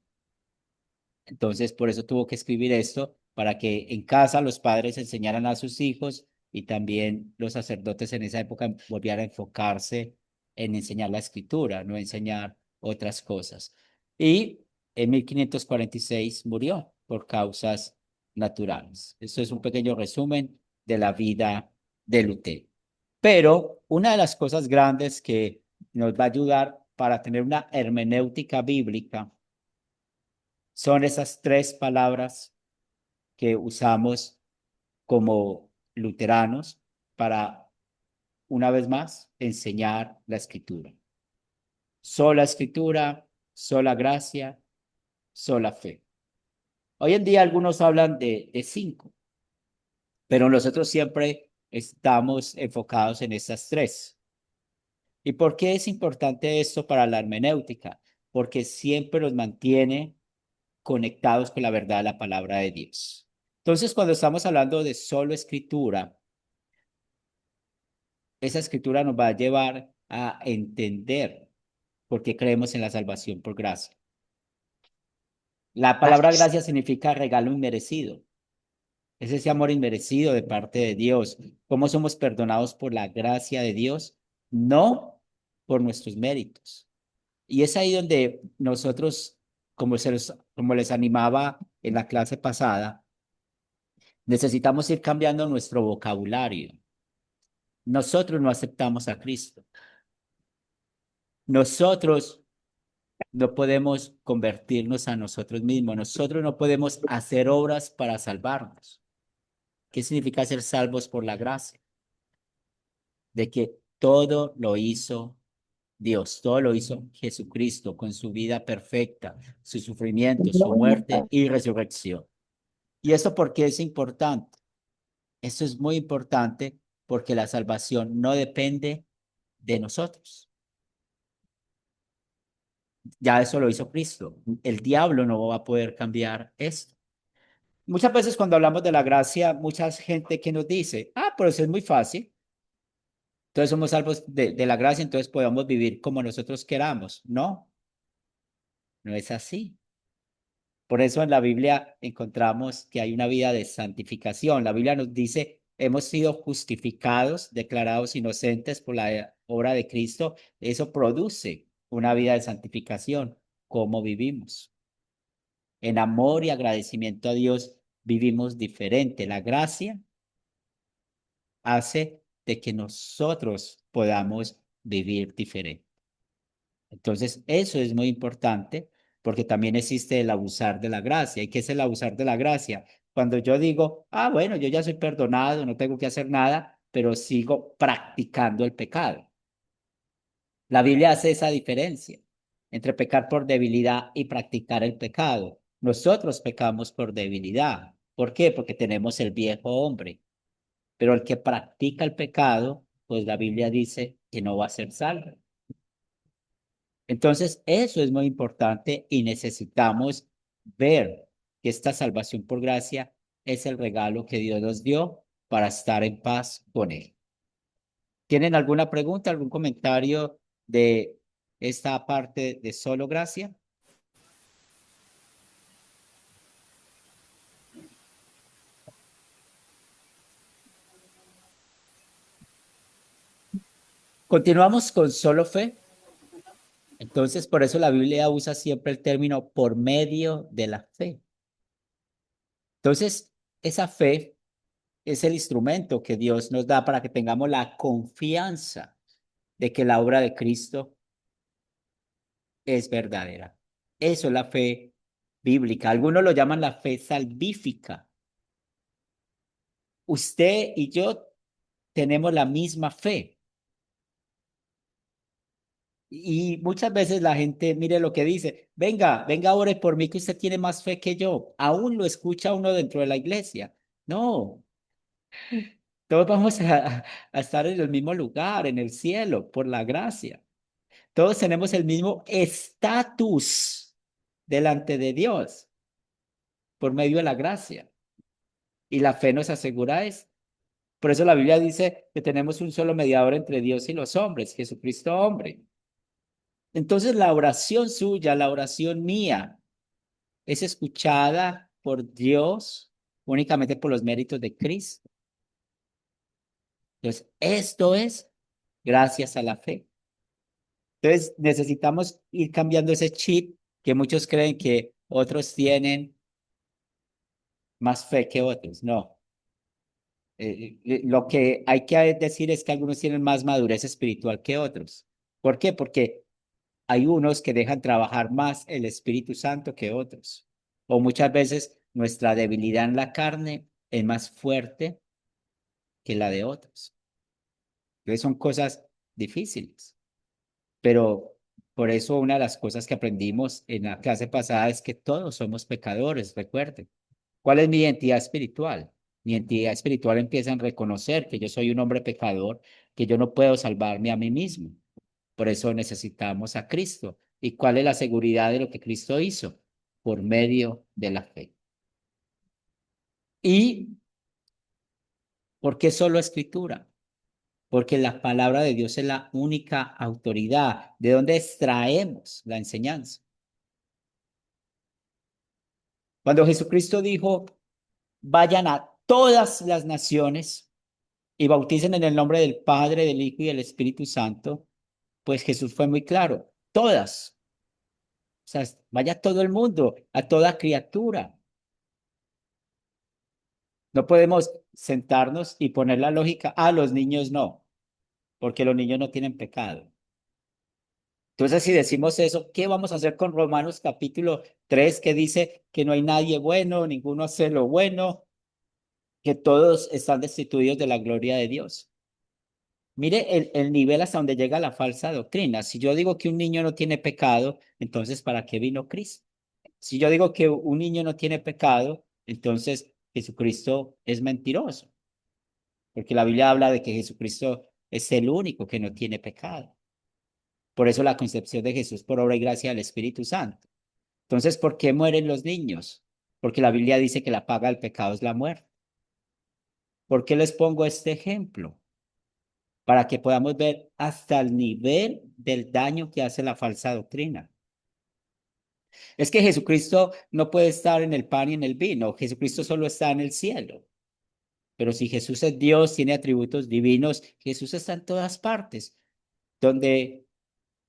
Entonces, por eso tuvo que escribir esto, para que en casa los padres enseñaran a sus hijos y también los sacerdotes en esa época volvieran a enfocarse en enseñar la escritura, no enseñar otras cosas. Y en 1546 murió por causas naturales. Esto es un pequeño resumen de la vida de Lutero. Pero una de las cosas grandes que nos va a ayudar para tener una hermenéutica bíblica son esas 3 palabras que usamos como luteranos para, una vez más, enseñar la escritura. Sola escritura, sola gracia, sola fe. Hoy en día algunos hablan de 5, pero nosotros siempre estamos enfocados en estas 3. ¿Y por qué es importante esto para la hermenéutica? Porque siempre los mantiene conectados con la verdad de la palabra de Dios. Entonces, cuando estamos hablando de solo escritura, esa escritura nos va a llevar a entender por qué creemos en la salvación por gracia. La palabra gracia significa regalo inmerecido. Es ese amor inmerecido de parte de Dios. ¿Cómo somos perdonados por la gracia de Dios? No por nuestros méritos. Y es ahí donde nosotros, como les animaba en la clase pasada, necesitamos ir cambiando nuestro vocabulario. Nosotros no aceptamos a Cristo. Nosotros no podemos convertirnos a nosotros mismos. Nosotros no podemos hacer obras para salvarnos. ¿Qué significa ser salvos por la gracia? De que todo lo hizo Dios, todo lo hizo Jesucristo con su vida perfecta, su sufrimiento, su muerte y resurrección. ¿Y esto por qué es importante? Esto es muy importante porque la salvación no depende de nosotros. Ya eso lo hizo Cristo. El diablo no va a poder cambiar esto. Muchas veces cuando hablamos de la gracia, mucha gente que nos dice, pero eso es muy fácil. Entonces somos salvos de la gracia, entonces podemos vivir como nosotros queramos. No, no es así. Por eso en la Biblia encontramos que hay una vida de santificación. La Biblia nos dice, hemos sido justificados, declarados inocentes por la obra de Cristo. Eso produce una vida de santificación. ¿Cómo vivimos? En amor y agradecimiento a Dios vivimos diferente. La gracia hace de que nosotros podamos vivir diferente. Entonces, eso es muy importante porque también existe el abusar de la gracia. ¿Y qué es el abusar de la gracia? Cuando yo digo, bueno, yo ya soy perdonado, no tengo que hacer nada, pero sigo practicando el pecado. La Biblia hace esa diferencia entre pecar por debilidad y practicar el pecado. Nosotros pecamos por debilidad. ¿Por qué? Porque tenemos el viejo hombre. Pero el que practica el pecado, pues la Biblia dice que no va a ser salvo. Entonces, eso es muy importante y necesitamos ver que esta salvación por gracia es el regalo que Dios nos dio para estar en paz con Él. ¿Tienen alguna pregunta, algún comentario de esta parte de solo gracia? Continuamos con solo fe. Entonces, por eso la Biblia usa siempre el término por medio de la fe. Entonces, esa fe es el instrumento que Dios nos da para que tengamos la confianza de que la obra de Cristo es verdadera. Eso es la fe bíblica. Algunos lo llaman la fe salvífica. Usted y yo tenemos la misma fe. Y muchas veces la gente, mire lo que dice, venga, ore por mí que usted tiene más fe que yo. Aún lo escucha uno dentro de la iglesia. No, todos vamos a estar en el mismo lugar, en el cielo, por la gracia. Todos tenemos el mismo estatus delante de Dios por medio de la gracia. Y la fe nos asegura eso. Por eso la Biblia dice que tenemos un solo mediador entre Dios y los hombres, Jesucristo hombre. Entonces la oración suya, la oración mía, es escuchada por Dios únicamente por los méritos de Cristo. Entonces, esto es gracias a la fe. Entonces, necesitamos ir cambiando ese chip que muchos creen que otros tienen más fe que otros. No. Lo que hay que decir es que algunos tienen más madurez espiritual que otros. ¿Por qué? Porque hay unos que dejan trabajar más el Espíritu Santo que otros. O muchas veces nuestra debilidad en la carne es más fuerte que la de otros. Entonces son cosas difíciles. Pero por eso una de las cosas que aprendimos en la clase pasada es que todos somos pecadores, recuerden. ¿Cuál es mi identidad espiritual? Mi identidad espiritual empieza en reconocer que yo soy un hombre pecador, que yo no puedo salvarme a mí mismo. Por eso necesitamos a Cristo. ¿Y cuál es la seguridad de lo que Cristo hizo? Por medio de la fe. ¿Y por qué solo Escritura? Porque la palabra de Dios es la única autoridad de donde extraemos la enseñanza. Cuando Jesucristo dijo, vayan a todas las naciones y bauticen en el nombre del Padre, del Hijo y del Espíritu Santo, pues Jesús fue muy claro, todas. O sea, vaya todo el mundo, a toda criatura. No podemos sentarnos y poner la lógica, los niños no, porque los niños no tienen pecado. Entonces, si decimos eso, ¿qué vamos a hacer con Romanos capítulo 3 que dice que no hay nadie bueno, ninguno hace lo bueno, que todos están destituidos de la gloria de Dios? Mire el nivel hasta donde llega la falsa doctrina. Si yo digo que un niño no tiene pecado, entonces ¿para qué vino Cristo? Si yo digo que un niño no tiene pecado, entonces Jesucristo es mentiroso, porque la Biblia habla de que Jesucristo es el único que no tiene pecado. Por eso la concepción de Jesús por obra y gracia del Espíritu Santo. Entonces, ¿por qué mueren los niños? Porque la Biblia dice que la paga del pecado es la muerte. ¿Por qué les pongo este ejemplo? Para que podamos ver hasta el nivel del daño que hace la falsa doctrina. Es que Jesucristo no puede estar en el pan y en el vino. Jesucristo solo está en el cielo. Pero si Jesús es Dios, tiene atributos divinos, Jesús está en todas partes. Donde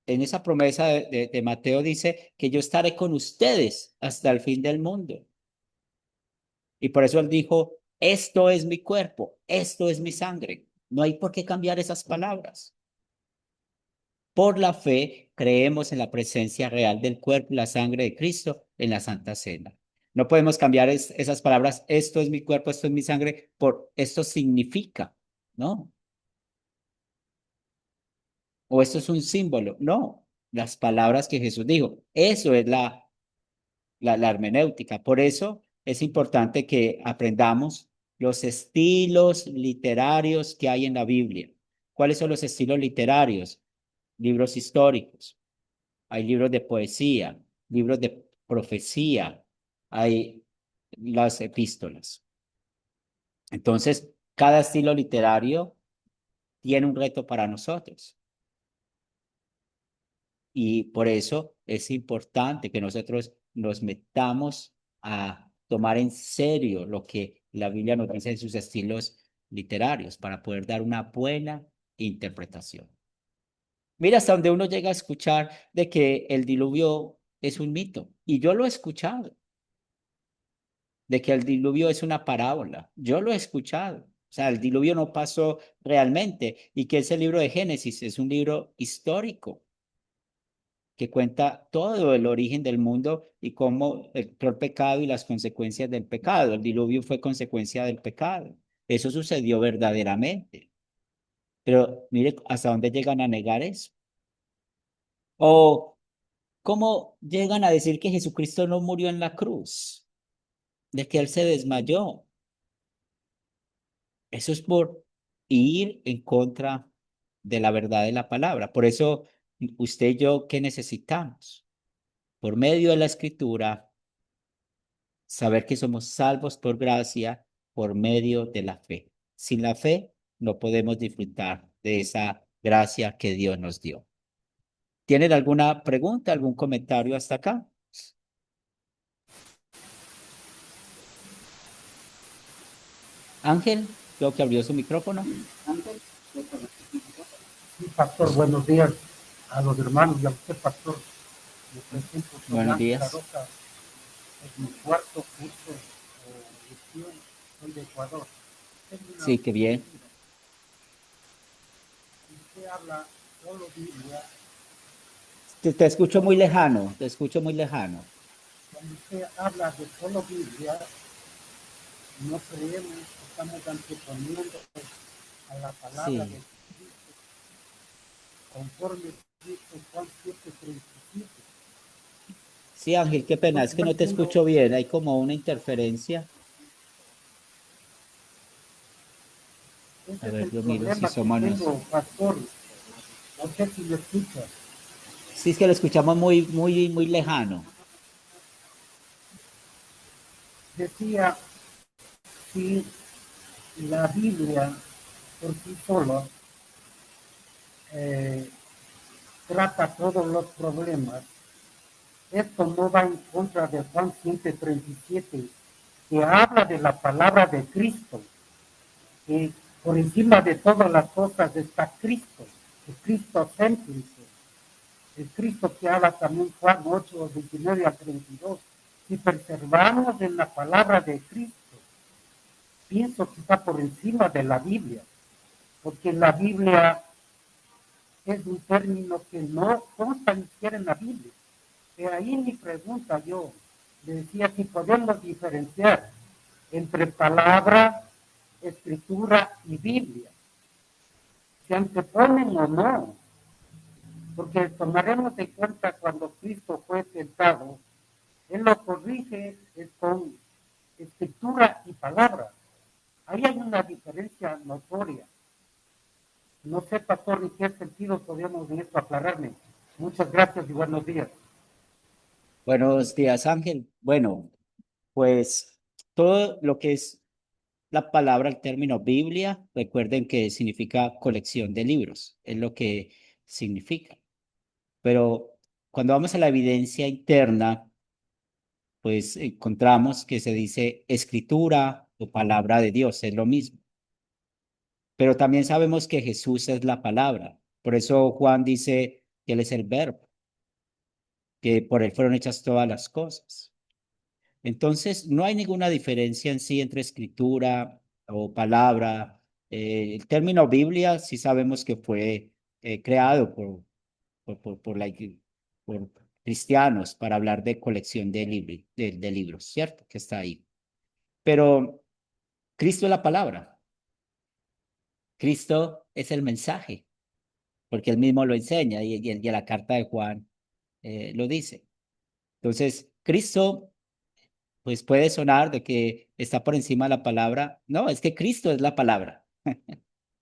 en esa promesa de Mateo dice que yo estaré con ustedes hasta el fin del mundo. Y por eso él dijo, esto es mi cuerpo, esto es mi sangre. No hay por qué cambiar esas palabras. Por la fe creemos en la presencia real del cuerpo y la sangre de Cristo en la Santa Cena. No podemos cambiar esas palabras, esto es mi cuerpo, esto es mi sangre, por esto significa, ¿no? O esto es un símbolo. No, las palabras que Jesús dijo. Eso es la hermenéutica. Por eso es importante que aprendamos los estilos literarios que hay en la Biblia. ¿Cuáles son los estilos literarios? Libros históricos, hay libros de poesía, libros de profecía, hay las epístolas. Entonces, cada estilo literario tiene un reto para nosotros. Y por eso es importante que nosotros nos metamos a tomar en serio lo que la Biblia nos dice en sus estilos literarios para poder dar una buena interpretación. Mira hasta donde uno llega a escuchar de que el diluvio es un mito. Y yo lo he escuchado, de que el diluvio es una parábola. Yo lo he escuchado. O sea, el diluvio no pasó realmente. Y que ese libro de Génesis es un libro histórico que cuenta todo el origen del mundo y cómo entró el pecado y las consecuencias del pecado. El diluvio fue consecuencia del pecado. Eso sucedió verdaderamente. Pero mire hasta dónde llegan a negar eso. O cómo llegan a decir que Jesucristo no murió en la cruz, de que Él se desmayó. Eso es por ir en contra de la verdad de la palabra. Por eso, usted y yo, ¿qué necesitamos? Por medio de la Escritura, saber que somos salvos por gracia por medio de la fe. Sin la fe, no podemos disfrutar de esa gracia que Dios nos dio. ¿Tienen alguna pregunta, algún comentario hasta acá? Ángel, creo que abrió su micrófono. Sí, pastor, buenos días a los hermanos y a usted, pastor. Me presento, soy Buenos Ángel días. Aroca, es mi cuarto curso de gestión, soy de Ecuador. Sí, qué bien. Usted habla solo Biblia. Te escucho muy lejano, te escucho muy lejano. Cuando usted habla de solo Biblia, no creemos que estamos anteponiendo a la palabra Sí. de Cristo, conforme Cristo Juan 7:35. Sí, Ángel, qué pena, es que no te escucho bien, hay como una interferencia. A Ese es ver, el yo miro si problema que somos tengo, pastor. No sé si lo escuchas. Sí, es que lo escuchamos muy lejano. Decía, si la Biblia por sí sola eh, trata todos los problemas, esto no va en contra de Juan 7:37, que habla de la palabra de Cristo, que por encima de todas las cosas está Cristo, el Cristo céntrico, el Cristo que habla también Juan 8:29 al 32. Si preservamos en la palabra de Cristo, pienso que está por encima de la Biblia, porque la Biblia es un término que no consta ni siquiera en la Biblia. De ahí mi pregunta yo, le decía si podemos diferenciar entre palabra, escritura y Biblia. ¿Se anteponen o no? Porque tomaremos en cuenta cuando Cristo fue tentado, Él lo corrige con escritura y palabra. Ahí hay una diferencia notoria. No sé, pastor, en qué sentido podríamos en esto aclararme. Muchas gracias y buenos días. Buenos días, Ángel. Bueno, pues todo lo que es la palabra, el término Biblia, recuerden que significa colección de libros, es lo que significa. Pero cuando vamos a la evidencia interna, pues encontramos que se dice escritura o palabra de Dios, es lo mismo. Pero también sabemos que Jesús es la palabra. Por eso Juan dice que Él es el verbo, que por Él fueron hechas todas las cosas. Entonces, no hay ninguna diferencia en sí entre escritura o palabra. El término Biblia sí sabemos que fue creado por cristianos para hablar de colección de libros, ¿cierto? Que está ahí. Pero Cristo es la palabra. Cristo es el mensaje, porque él mismo lo enseña y la carta de Juan lo dice. Entonces, Cristo pues puede sonar de que está por encima de la palabra. No, es que Cristo es la palabra.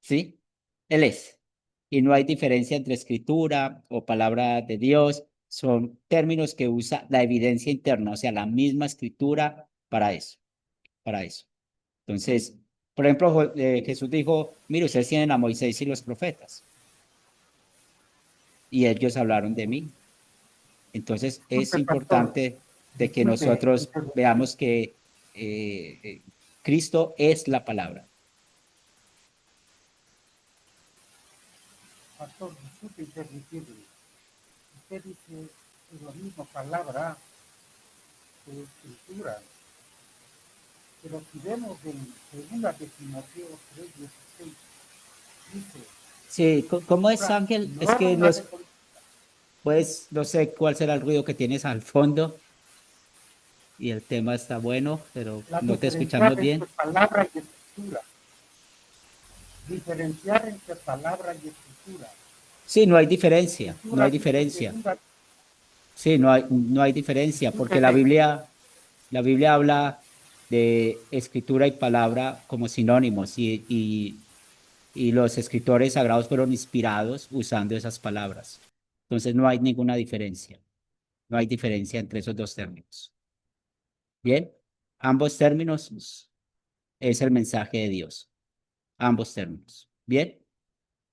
¿Sí? Él es. Y no hay diferencia entre escritura o palabra de Dios. Son términos que usa la evidencia interna, o sea, la misma escritura para eso, para eso. Entonces, por ejemplo, Jesús dijo, mire, ustedes tienen a Moisés y los profetas, y ellos hablaron de mí. Entonces, es Disculpe, pastor. importante de que Disculpe, nosotros veamos que eh, eh, Cristo es la palabra. pastor, disculpe interrumpirle. Usted dice es la misma palabra que escritura, pero si vemos en segunda de Timoteo 3:16, dice, Sí, ¿cómo es, escritura Ángel? Es que no norma de es, pues, no sé cuál será el ruido que tienes al fondo y el tema está bueno, pero la no te escuchamos diferenciar entre bien. palabra y escritura. Diferenciar entre palabra y escritura. Sí, no hay diferencia, no Escritura hay dice diferencia. segunda, Sí, no hay diferencia, porque la discúlpeme, Biblia habla de escritura y palabra como sinónimos y los escritores sagrados fueron inspirados usando esas palabras. Entonces no hay ninguna diferencia, no hay diferencia entre esos dos términos. Bien, ambos términos es el mensaje de Dios, ambos términos. Bien,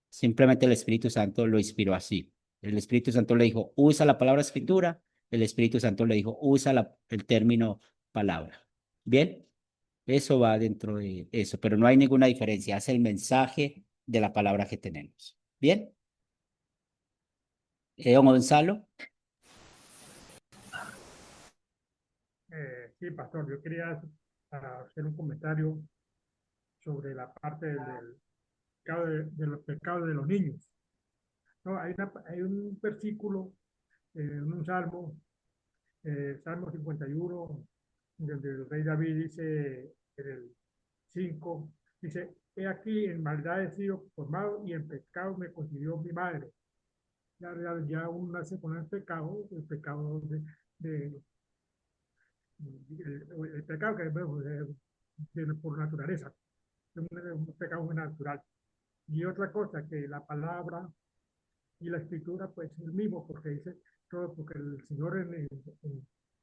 simplemente el Espíritu Santo lo inspiró así. El Espíritu Santo le dijo, usa la palabra escritura, el Espíritu Santo le dijo, usa el término palabra. Bien, eso va dentro de eso, pero no hay ninguna diferencia, es el mensaje de la palabra que tenemos. Bien, don Gonzalo. Sí, pastor, yo quería hacer un comentario sobre la parte de los pecados de los niños. No, hay un versículo en un salmo, Salmo 51, donde el rey David dice en el 5, dice, he aquí en maldad he sido formado y en pecado me concibió mi madre. Ya uno nace con el pecado el pecado que es por naturaleza, es un pecado muy natural. Y otra cosa, que la palabra y la escritura pues es el mismo, porque dice todo, porque el Señor en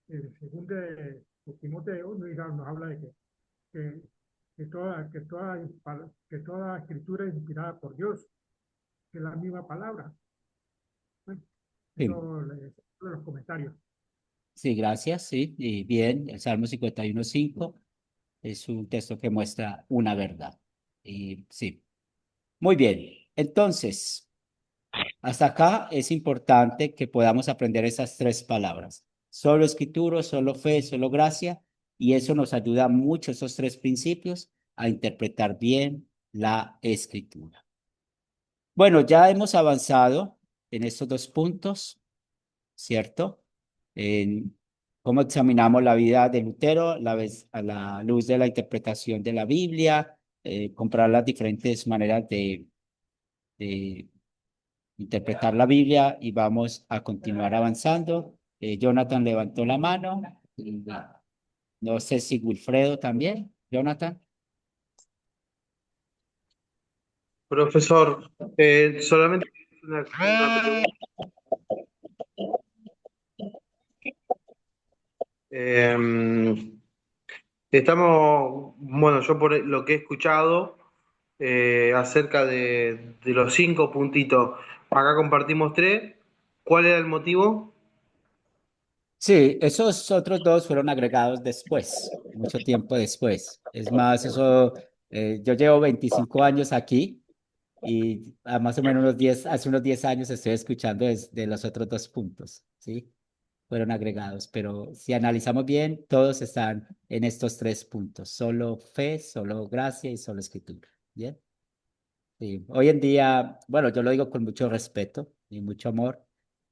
el segundo de Timoteo nos habla de que, que toda escritura es inspirada por Dios, que es la misma palabra. Bueno, Sí, eso es los comentarios. sí, gracias, sí, y bien, el Salmo 51:5 es un texto que muestra una verdad. Y sí, muy bien. Entonces, hasta acá es importante que podamos aprender esas tres palabras. Solo escritura, solo fe, solo gracia, y eso nos ayuda mucho, esos tres principios, a interpretar bien la escritura. Bueno, ya hemos avanzado en estos dos puntos, ¿cierto? En cómo examinamos la vida de Lutero a la luz de la interpretación de la Biblia, comparar las diferentes maneras de interpretar la Biblia y vamos a continuar avanzando. Jonathan levantó la mano. Y, no sé si Wilfredo también. Jonathan. Profesor, solamente una pregunta. Em, bueno, yo por lo que he escuchado acerca de los 5 puntitos, acá compartimos 3. ¿Cuál era el motivo? Sí, esos otros dos fueron agregados después, mucho tiempo después. Es más, yo llevo 25 años aquí y a más o menos hace unos 10 años estoy escuchando de los otros dos puntos, ¿sí? Fueron agregados, pero si analizamos bien, todos están en estos tres puntos, solo fe, solo gracia y solo escritura, ¿bien? Sí. Hoy en día, bueno, yo lo digo con mucho respeto y mucho amor,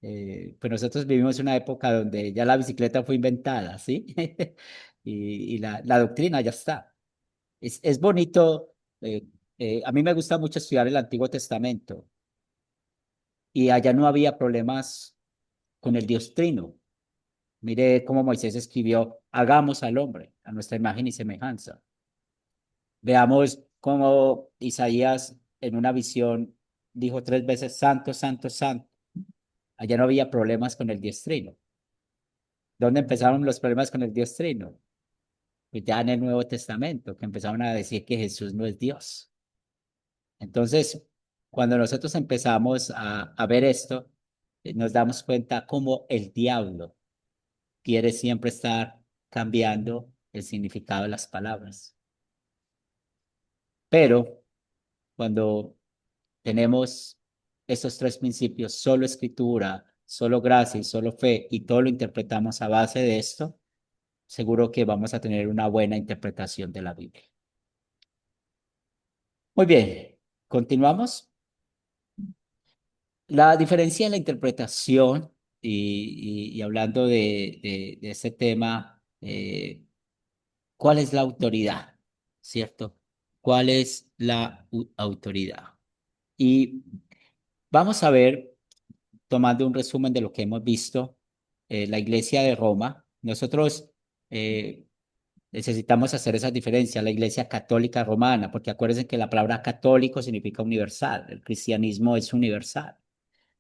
pues nosotros vivimos una época donde ya la bicicleta fue inventada, ¿sí? Y la doctrina ya está. Es bonito, a mí me gusta mucho estudiar el Antiguo Testamento y allá no había problemas con el Dios Trino. Mire cómo Moisés escribió, hagamos al hombre a nuestra imagen y semejanza. Veamos cómo Isaías en una visión dijo 3 veces, santo, santo, santo. Allá no había problemas con el Dios Trino. ¿Dónde empezaron los problemas con el Dios Trino? Pues ya en el Nuevo Testamento, que empezaron a decir que Jesús no es Dios. Entonces, cuando nosotros empezamos a ver esto, nos damos cuenta cómo el diablo quiere siempre estar cambiando el significado de las palabras. Pero cuando tenemos esos tres principios, solo escritura, solo gracia y solo fe, y todo lo interpretamos a base de esto, seguro que vamos a tener una buena interpretación de la Biblia. Muy bien, continuamos. La diferencia en la interpretación y hablando de este tema, ¿cuál es la autoridad? ¿Cierto? ¿Cuál es la autoridad? Y vamos a ver, tomando un resumen de lo que hemos visto, la Iglesia de Roma, nosotros eh, necesitamos hacer esa diferencia, la Iglesia Católica Romana, porque acuérdense que la palabra católico significa universal, el cristianismo es universal.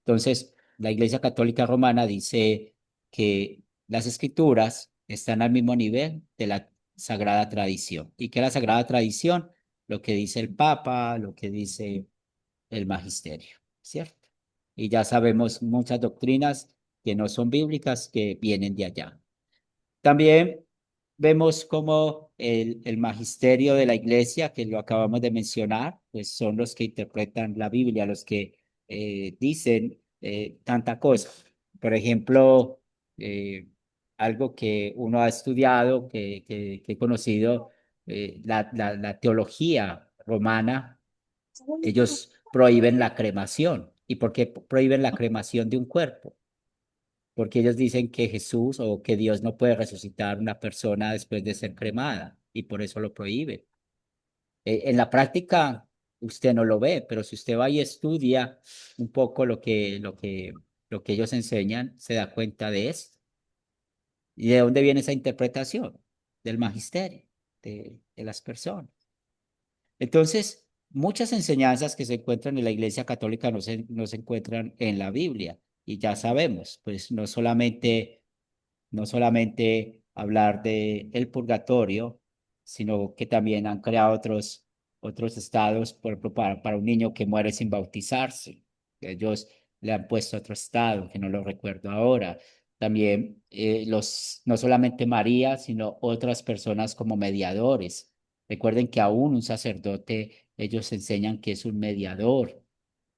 Entonces, la Iglesia Católica Romana dice que las escrituras están al mismo nivel de la Sagrada Tradición. ¿Y qué es la Sagrada Tradición? Lo que dice el Papa, lo que dice el Magisterio, ¿cierto? Y ya sabemos muchas doctrinas que no son bíblicas que vienen de allá. También vemos como el magisterio de la iglesia, que lo acabamos de mencionar, pues son los que interpretan la Biblia, los que dicen tanta cosa. Por ejemplo, algo que uno ha estudiado, que he conocido, la teología romana, ellos prohíben la cremación. ¿Y por qué prohíben la cremación de un cuerpo? Porque ellos dicen que Jesús o que Dios no puede resucitar una persona después de ser cremada y por eso lo prohíbe. En la práctica usted no lo ve, pero si usted va y estudia un poco lo que ellos enseñan, se da cuenta de esto. ¿Y de dónde viene esa interpretación? Del magisterio, de las personas. Entonces, muchas enseñanzas que se encuentran en la Iglesia Católica no se encuentran en la Biblia. Y ya sabemos, pues no solamente hablar de el purgatorio, sino que también han creado otros estados, por ejemplo, para un niño que muere sin bautizarse. Ellos le han puesto otro estado, que no lo recuerdo ahora. También no solamente María, sino otras personas como mediadores. Recuerden que aún un sacerdote, ellos enseñan que es un mediador,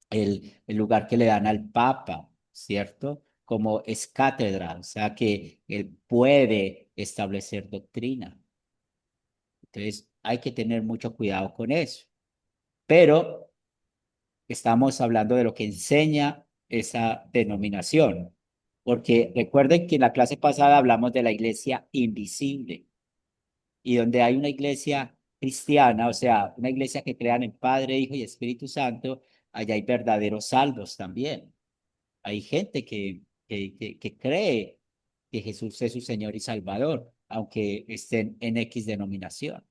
el lugar que le dan al Papa, ¿cierto? Como es cátedra, o sea que él puede establecer doctrina. Entonces, hay que tener mucho cuidado con eso. Pero estamos hablando de lo que enseña esa denominación, porque recuerden que en la clase pasada hablamos de la iglesia invisible y donde hay una iglesia cristiana, o sea, una iglesia que crean en Padre, Hijo y Espíritu Santo, allá hay verdaderos salvos también. Hay gente que cree que Jesús es su Señor y Salvador, aunque estén en X denominación.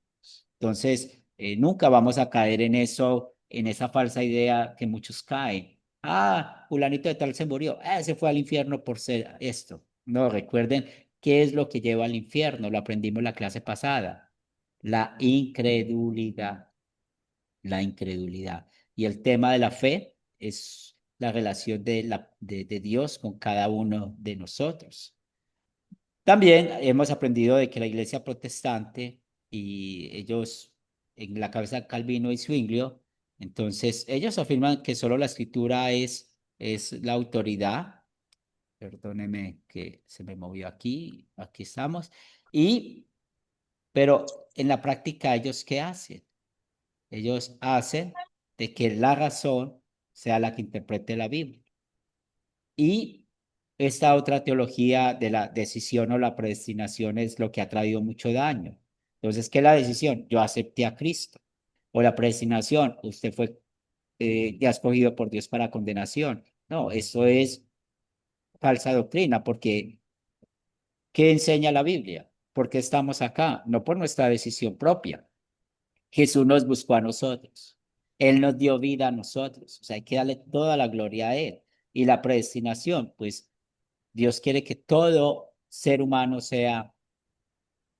Entonces, nunca vamos a caer en eso, en esa falsa idea que muchos caen. Ah, fulanito de tal se murió, se fue al infierno por ser esto. No, recuerden qué es lo que lleva al infierno, lo aprendimos en la clase pasada. La incredulidad, la incredulidad. Y el tema de la fe es la relación de Dios con cada uno de nosotros. También hemos aprendido de que la iglesia protestante y ellos, en la cabeza de Calvino y Zwinglio, entonces ellos afirman que solo la escritura es la autoridad. Perdóneme que se me movió aquí estamos. Pero en la práctica, ¿ellos qué hacen? Ellos hacen de que la razón sea la que interprete la Biblia. Y esta otra teología de la decisión o la predestinación es lo que ha traído mucho daño. Entonces, ¿qué es la decisión? Yo acepté a Cristo. O la predestinación, usted fue ya escogido por Dios para condenación. No, eso es falsa doctrina, porque ¿qué enseña la Biblia? ¿Por qué estamos acá? No por nuestra decisión propia. Jesús nos buscó a nosotros. Él nos dio vida a nosotros. O sea, hay que darle toda la gloria a Él. Y la predestinación, pues Dios quiere que todo ser humano sea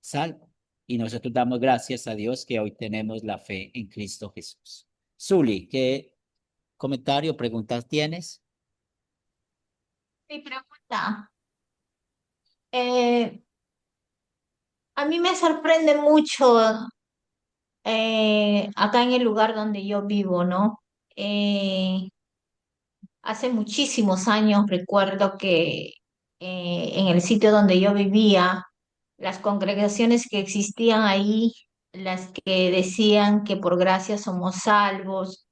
salvo. Y nosotros damos gracias a Dios que hoy tenemos la fe en Cristo Jesús. Zuli, ¿qué comentario, preguntas tienes? Mi pregunta, eh, a mí me sorprende mucho acá en el lugar donde yo vivo, ¿no? Eh, Hace muchísimos años recuerdo que en el sitio donde yo vivía, las congregaciones que existían ahí, las que decían que por gracia somos salvos,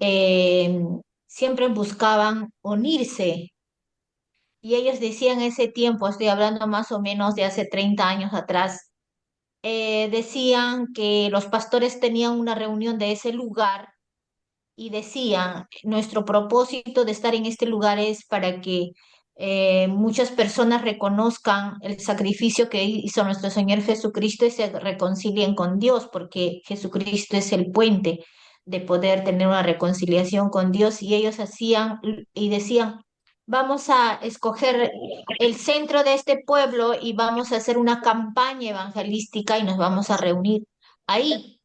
eh, siempre buscaban unirse. Y ellos decían ese tiempo, estoy hablando más o menos de hace 30 años atrás, decían que los pastores tenían una reunión de ese lugar y decían, nuestro propósito de estar en este lugar es para que muchas personas reconozcan el sacrificio que hizo nuestro Señor Jesucristo y se reconcilien con Dios, porque Jesucristo es el puente de poder tener una reconciliación con Dios. Y ellos hacían y decían, vamos a escoger el centro de este pueblo y vamos a hacer una campaña evangelística y nos vamos a reunir ahí.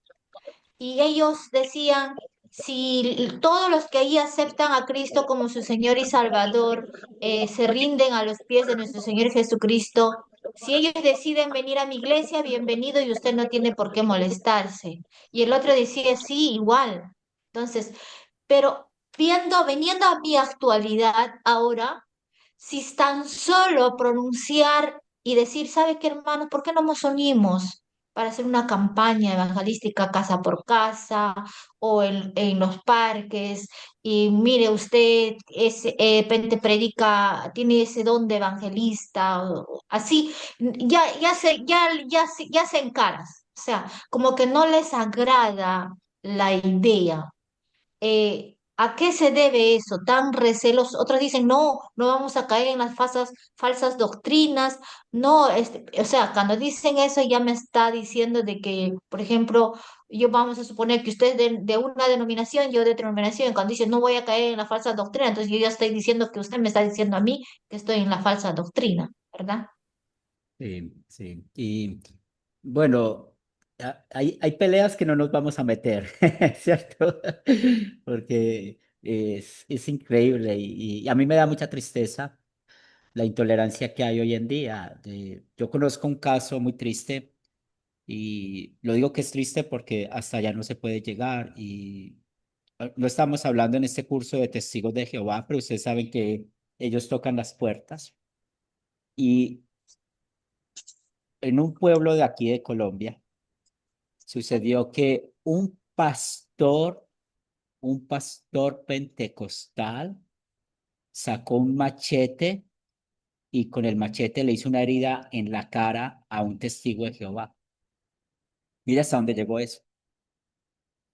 Y ellos decían, si todos los que ahí aceptan a Cristo como su Señor y Salvador, se rinden a los pies de nuestro Señor Jesucristo, si ellos deciden venir a mi iglesia, bienvenido y usted no tiene por qué molestarse. Y el otro decía, sí, igual. Entonces, pero veniendo a mi actualidad ahora, si tan solo pronunciar y decir, ¿sabe qué, hermanos? ¿Por qué no nos unimos para hacer una campaña evangelística casa por casa o en los parques? Y mire, usted predica, tiene ese don de evangelista, así, ya se encaras. O sea, como que no les agrada la idea. ¿A qué se debe eso? Tan recelos. Otros dicen, no, no vamos a caer en las falsas doctrinas. No, o sea, cuando dicen eso ya me está diciendo de que, por ejemplo, yo vamos a suponer que usted es de una denominación, yo de otra denominación. Cuando dice no voy a caer en la falsa doctrina, entonces yo ya estoy diciendo que usted me está diciendo a mí que estoy en la falsa doctrina, ¿verdad? Sí, sí. Y bueno, hay peleas que no nos vamos a meter, ¿cierto? Porque es increíble y a mí me da mucha tristeza la intolerancia que hay hoy en día. Yo conozco un caso muy triste y lo digo que es triste porque hasta allá no se puede llegar y no estamos hablando en este curso de testigos de Jehová, pero ustedes saben que ellos tocan las puertas y en un pueblo de aquí de Colombia sucedió que un pastor pentecostal sacó un machete y con el machete le hizo una herida en la cara a un testigo de Jehová. Mira hasta dónde llegó eso,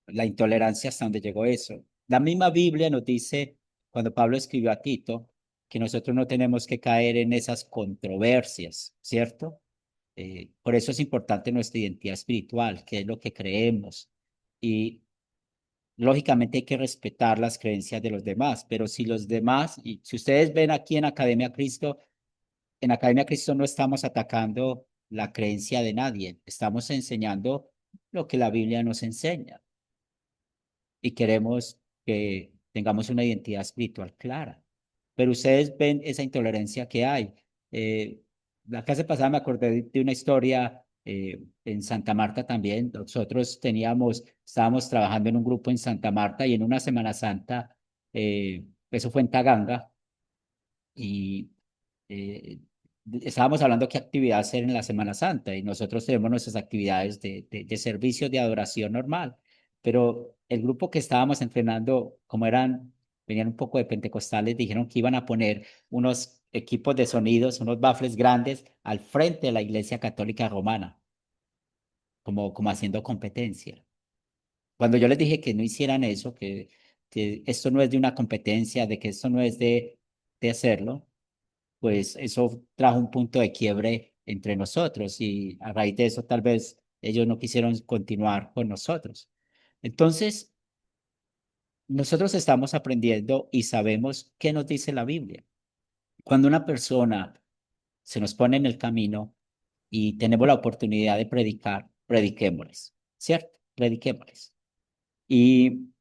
la intolerancia hasta dónde llegó eso. La misma Biblia nos dice, cuando Pablo escribió a Tito, que nosotros no tenemos que caer en esas controversias, ¿cierto? Por eso es importante nuestra identidad espiritual, qué es lo que creemos. Y lógicamente hay que respetar las creencias de los demás, pero si los demás, y si ustedes ven aquí en Academia Cristo no estamos atacando la creencia de nadie, estamos enseñando lo que la Biblia nos enseña y queremos que tengamos una identidad espiritual clara. Pero ustedes ven esa intolerancia que hay. Eh, la clase pasada me acordé de una historia en Santa Marta también. Nosotros estábamos trabajando en un grupo en Santa Marta y en una Semana Santa, eso fue en Taganga, y eh, estábamos hablando qué actividad hacer en la Semana Santa y nosotros tenemos nuestras actividades de servicio de adoración normal, pero el grupo que estábamos entrenando, como venían un poco de pentecostales, dijeron que iban a poner unos equipos de sonidos, unos baffles grandes al frente de la Iglesia Católica Romana, como haciendo competencia. Cuando yo les dije que no hicieran eso, que esto no es de una competencia, de que esto no es de hacerlo, pues eso trajo un punto de quiebre entre nosotros y a raíz de eso tal vez ellos no quisieron continuar con nosotros. Entonces, nosotros estamos aprendiendo y sabemos qué nos dice la Biblia. Cuando una persona se nos pone en el camino y tenemos la oportunidad de predicar, prediquémosles, ¿cierto? Prediquémosles. Y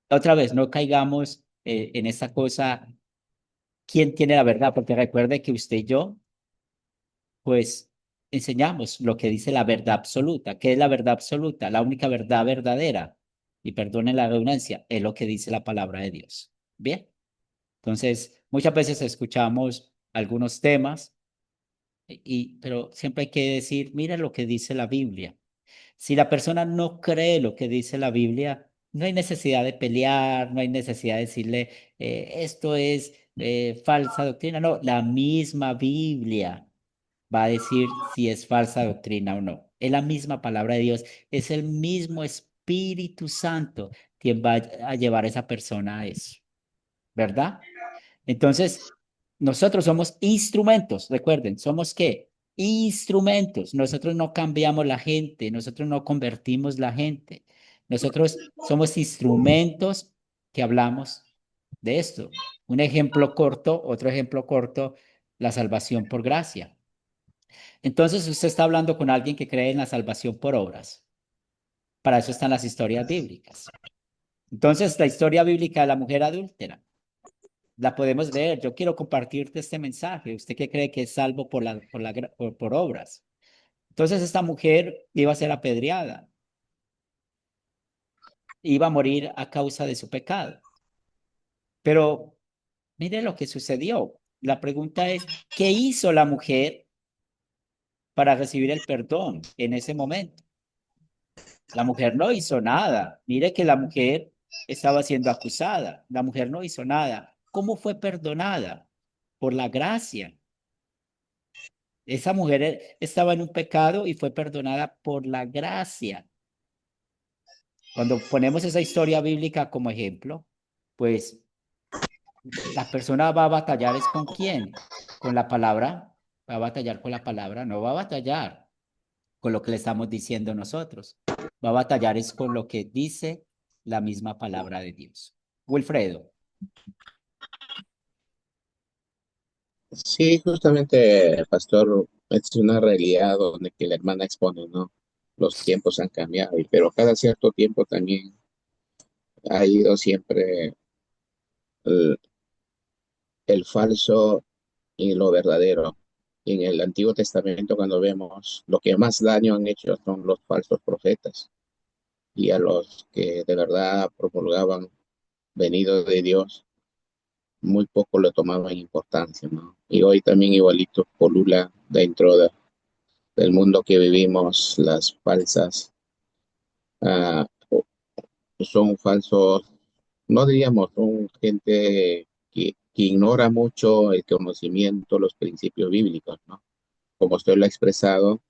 otra vez, no caigamos en esta cosa, ¿quién tiene la verdad? Porque recuerde que usted y yo pues enseñamos lo que dice la verdad absoluta. ¿Qué es la verdad absoluta? La única verdad verdadera, y perdonen la redundancia, es lo que dice la palabra de Dios. Bien, entonces muchas veces escuchamos algunos temas, pero siempre hay que decir, mira lo que dice la Biblia. Si la persona no cree lo que dice la Biblia, no hay necesidad de pelear, no hay necesidad de decirle, esto es falsa doctrina. No, la misma Biblia va a decir si es falsa doctrina o no. Es la misma palabra de Dios, es el mismo Espíritu Santo quien va a llevar a esa persona a eso, ¿verdad? Entonces, nosotros somos instrumentos, recuerden, ¿somos qué? Instrumentos. Nosotros no cambiamos la gente, nosotros no convertimos la gente. Nosotros somos instrumentos que hablamos de esto. Un ejemplo corto, otro ejemplo corto, la salvación por gracia. Entonces usted está hablando con alguien que cree en la salvación por obras. Para eso están las historias bíblicas. Entonces, la historia bíblica de la mujer adúltera, la podemos leer. Yo quiero compartirte este mensaje. ¿Usted qué cree que es salvo por obras? Entonces, esta mujer iba a ser apedreada, iba a morir a causa de su pecado. Pero mire lo que sucedió. La pregunta es, ¿qué hizo la mujer para recibir el perdón en ese momento? La mujer no hizo nada. Mire que la mujer estaba siendo acusada. La mujer no hizo nada. ¿Cómo fue perdonada? Por la gracia. Esa mujer estaba en un pecado y fue perdonada por la gracia. Cuando ponemos esa historia bíblica como ejemplo, pues la persona va a batallar es con quién, con la palabra, va a batallar con la palabra, no va a batallar con lo que le estamos diciendo nosotros, va a batallar es con lo que dice la misma palabra de Dios. Wilfredo. Sí, justamente, pastor, es una realidad donde que la hermana expone, ¿no? Los tiempos han cambiado, pero cada cierto tiempo también ha ido siempre el, el falso y lo verdadero. En el Antiguo Testamento, cuando vemos lo que más daño han hecho son los falsos profetas y a los que de verdad promulgaban venido de Dios, muy poco le tomaban importancia, ¿no? Y hoy también igualito polula dentro del mundo que vivimos, las falsas, ah, son falsos, no diríamos, son gente que ignora mucho el conocimiento, los principios bíblicos, ¿no? Como usted lo ha expresado,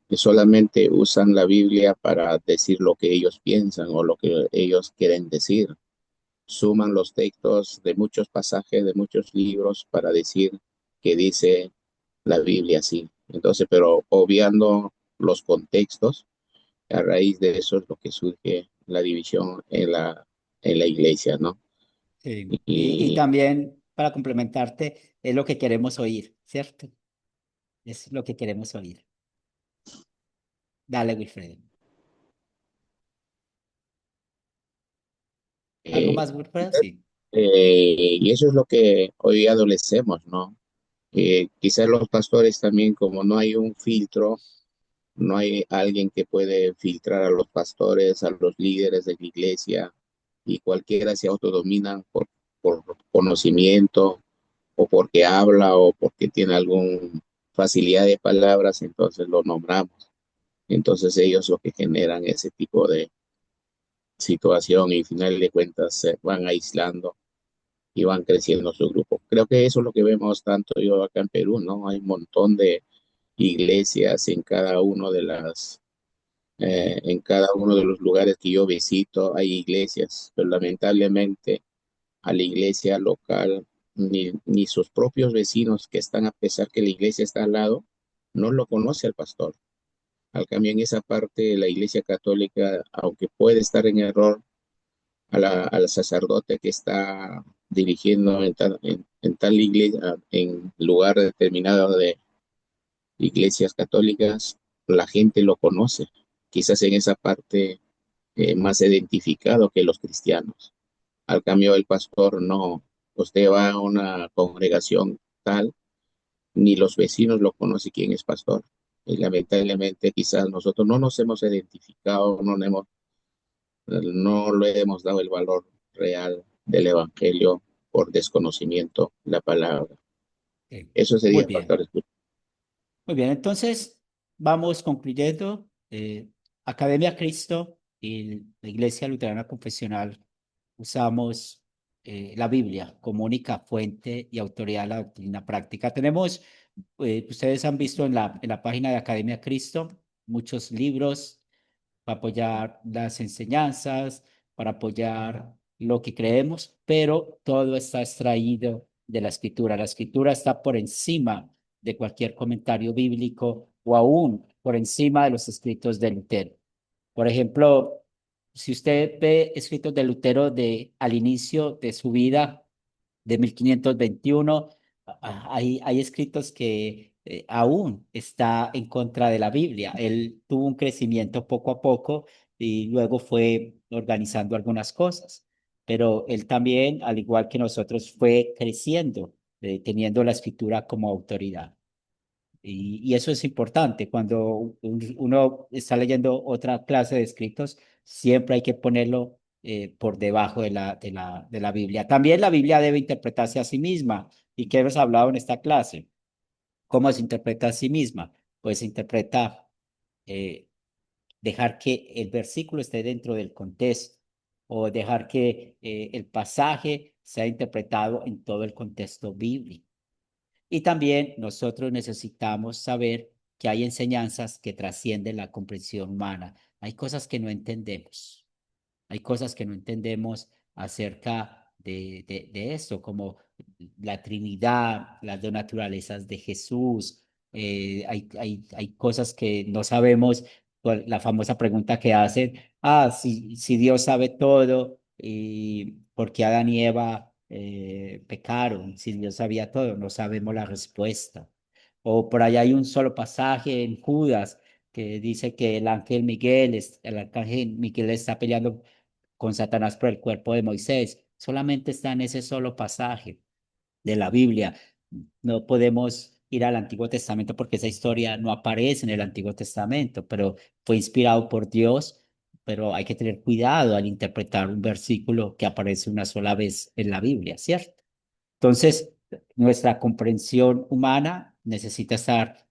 que solamente usan la Biblia para decir lo que ellos piensan o lo que ellos quieren decir. Suman los textos de muchos pasajes, de muchos libros para decir que dice la Biblia así. Entonces, pero obviando los contextos, a raíz de eso es lo que surge la división en la iglesia, ¿no? Sí. Y Y también para complementarte, es lo que queremos oír, ¿cierto? Es lo que queremos oír. Dale, Wilfredo. ¿Algo eh, más, Wilfredo? Sí. y eso es lo que hoy adolecemos, ¿no? Quizás los pastores también, como no hay un filtro, no hay alguien que puede filtrar a los pastores, a los líderes de la iglesia, y cualquiera se autodomina por conocimiento o porque habla o porque tiene alguna facilidad de palabras, entonces lo nombramos. Entonces ellos lo que generan ese tipo de situación y al final de cuentas se van aislando y van creciendo su grupo. Creo que eso es lo que vemos tanto yo acá en Perú, ¿no? Hay un montón de iglesias en cada uno de los lugares que yo visito, hay iglesias, pero lamentablemente a la iglesia local, ni sus propios vecinos que están, a pesar que la iglesia está al lado, no lo conoce al pastor. Al cambio, en esa parte, la iglesia católica, aunque puede estar en error, al sacerdote que está dirigiendo en tal iglesia, en lugar determinado de iglesias católicas, la gente lo conoce. Quizás en esa parte más identificado que los cristianos. Al cambio, el pastor no. Usted va a una congregación tal, ni los vecinos lo conocen quién es pastor. Y lamentablemente quizás nosotros no nos hemos identificado, no le hemos dado el valor real del evangelio por desconocimiento la palabra. Sí. Eso Muy sería, bien. pastor. Muy bien, entonces vamos concluyendo. Academia Cristo y la Iglesia Luterana Confesional usamos la Biblia como única fuente y autoridad de la doctrina práctica. Tenemos, ustedes han visto en la página de Academia Cristo muchos libros para apoyar las enseñanzas, para apoyar lo que creemos, pero todo está extraído de la Escritura. La Escritura está por encima de cualquier comentario bíblico o aún por encima de los escritos de Lutero. Por ejemplo, si usted ve escritos de Lutero al inicio de su vida, de 1521, hay escritos que aún está en contra de la Biblia. Él tuvo un crecimiento poco a poco y luego fue organizando algunas cosas, pero él también, al igual que nosotros, fue creciendo, teniendo la escritura como autoridad. Y eso es importante. Cuando uno está leyendo otra clase de escritos, siempre hay que ponerlo por debajo de la Biblia. También la Biblia debe interpretarse a sí misma. ¿Y qué hemos hablado en esta clase? ¿Cómo se interpreta a sí misma? Pues se interpreta, eh, dejar que el versículo esté dentro del contexto o dejar que el pasaje sea interpretado en todo el contexto bíblico. Y también nosotros necesitamos saber que hay enseñanzas que trascienden la comprensión humana. Hay cosas que no entendemos. Hay cosas que no entendemos acerca de esto, como la Trinidad, las dos naturalezas de Jesús. Hay cosas que no sabemos, la famosa pregunta que hacen, si Dios sabe todo, ¿y por qué Adán y Eva pecaron? Si Dios sabía todo, no sabemos la respuesta. O por allá hay un solo pasaje en Judas que dice que el arcángel Miguel está peleando con Satanás por el cuerpo de Moisés. Solamente está en ese solo pasaje de la Biblia. No podemos ir al Antiguo Testamento porque esa historia no aparece en el Antiguo Testamento, pero fue inspirado por Dios. Pero hay que tener cuidado al interpretar un versículo que aparece una sola vez en la Biblia, ¿cierto? Entonces, nuestra comprensión humana necesita estar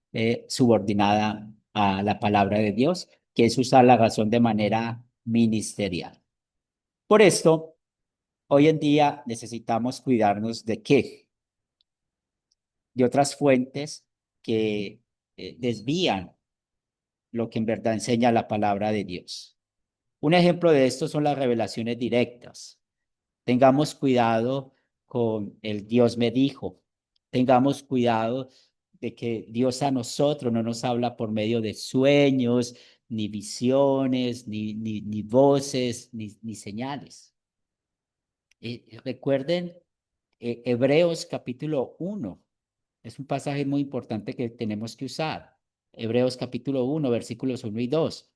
subordinada a la palabra de Dios, que es usar la razón de manera ministerial. Por esto, hoy en día necesitamos cuidarnos de qué, de otras fuentes que desvían lo que en verdad enseña la palabra de Dios. Un ejemplo de esto son las revelaciones directas. Tengamos cuidado con el Dios me dijo. Tengamos cuidado de que Dios a nosotros no nos habla por medio de sueños, ni visiones, ni voces, ni señales. Recuerden Hebreos capítulo 1. Es un pasaje muy importante que tenemos que usar. Hebreos capítulo 1, versículos 1 y 2.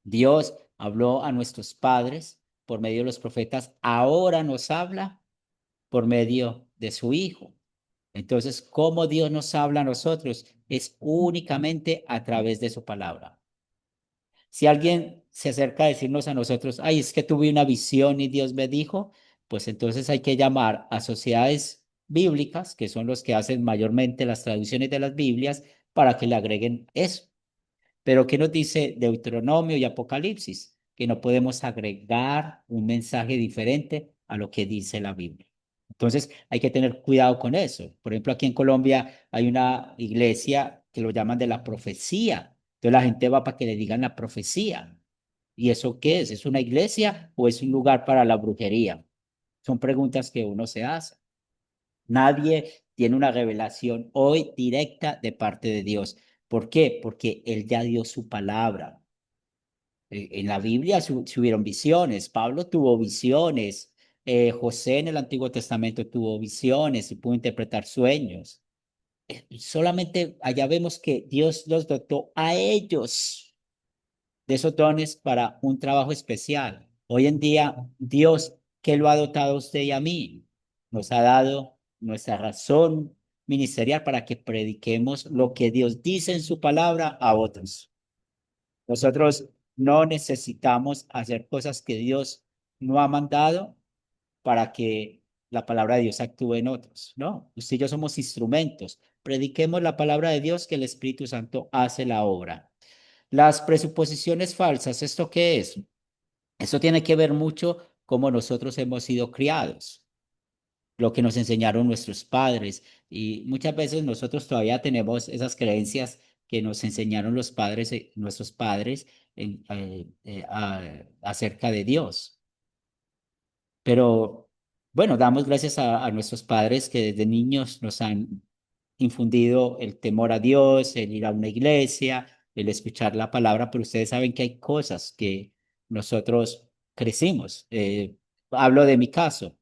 Dios habló a nuestros padres por medio de los profetas. Ahora nos habla por medio de su Hijo. Entonces, ¿cómo Dios nos habla a nosotros? Es únicamente a través de su palabra. Si alguien se acerca a decirnos a nosotros, ay, es que tuve una visión y Dios me dijo, pues entonces hay que llamar a sociedades bíblicas, que son los que hacen mayormente las traducciones de las Biblias, para que le agreguen eso. Pero ¿qué nos dice Deuteronomio y Apocalipsis? Que no podemos agregar un mensaje diferente a lo que dice la Biblia. Entonces hay que tener cuidado con eso. Por ejemplo, aquí en Colombia hay una iglesia que lo llaman de la profecía. Entonces la gente va para que le digan la profecía. ¿Y eso qué es? ¿Es una iglesia o es un lugar para la brujería? Son preguntas que uno se hace. Nadie tiene una revelación hoy directa de parte de Dios. ¿Por qué? Porque Él ya dio su palabra. En la Biblia se hubieron visiones. Pablo tuvo visiones. José en el Antiguo Testamento tuvo visiones y pudo interpretar sueños. Solamente allá vemos que Dios los dotó a ellos de esos dones para un trabajo especial. Hoy en día, Dios, ¿qué lo ha dotado a usted y a mí? Nos ha dado nuestra razón ministerial para que prediquemos lo que Dios dice en su palabra a otros. Nosotros no necesitamos hacer cosas que Dios no ha mandado para que la palabra de Dios actúe en otros. No, usted y yo somos instrumentos. Prediquemos la palabra de Dios, que el Espíritu Santo hace la obra. Las presuposiciones falsas, ¿esto qué es? Esto tiene que ver mucho cómo nosotros hemos sido criados, lo que nos enseñaron nuestros padres. Y muchas veces nosotros todavía tenemos esas creencias que nos enseñaron los padres, nuestros padres, acerca de Dios. Pero bueno, damos gracias a nuestros padres que desde niños nos han infundido el temor a Dios, el ir a una iglesia, el escuchar la palabra, pero ustedes saben que hay cosas que nosotros crecimos. Hablo de mi caso.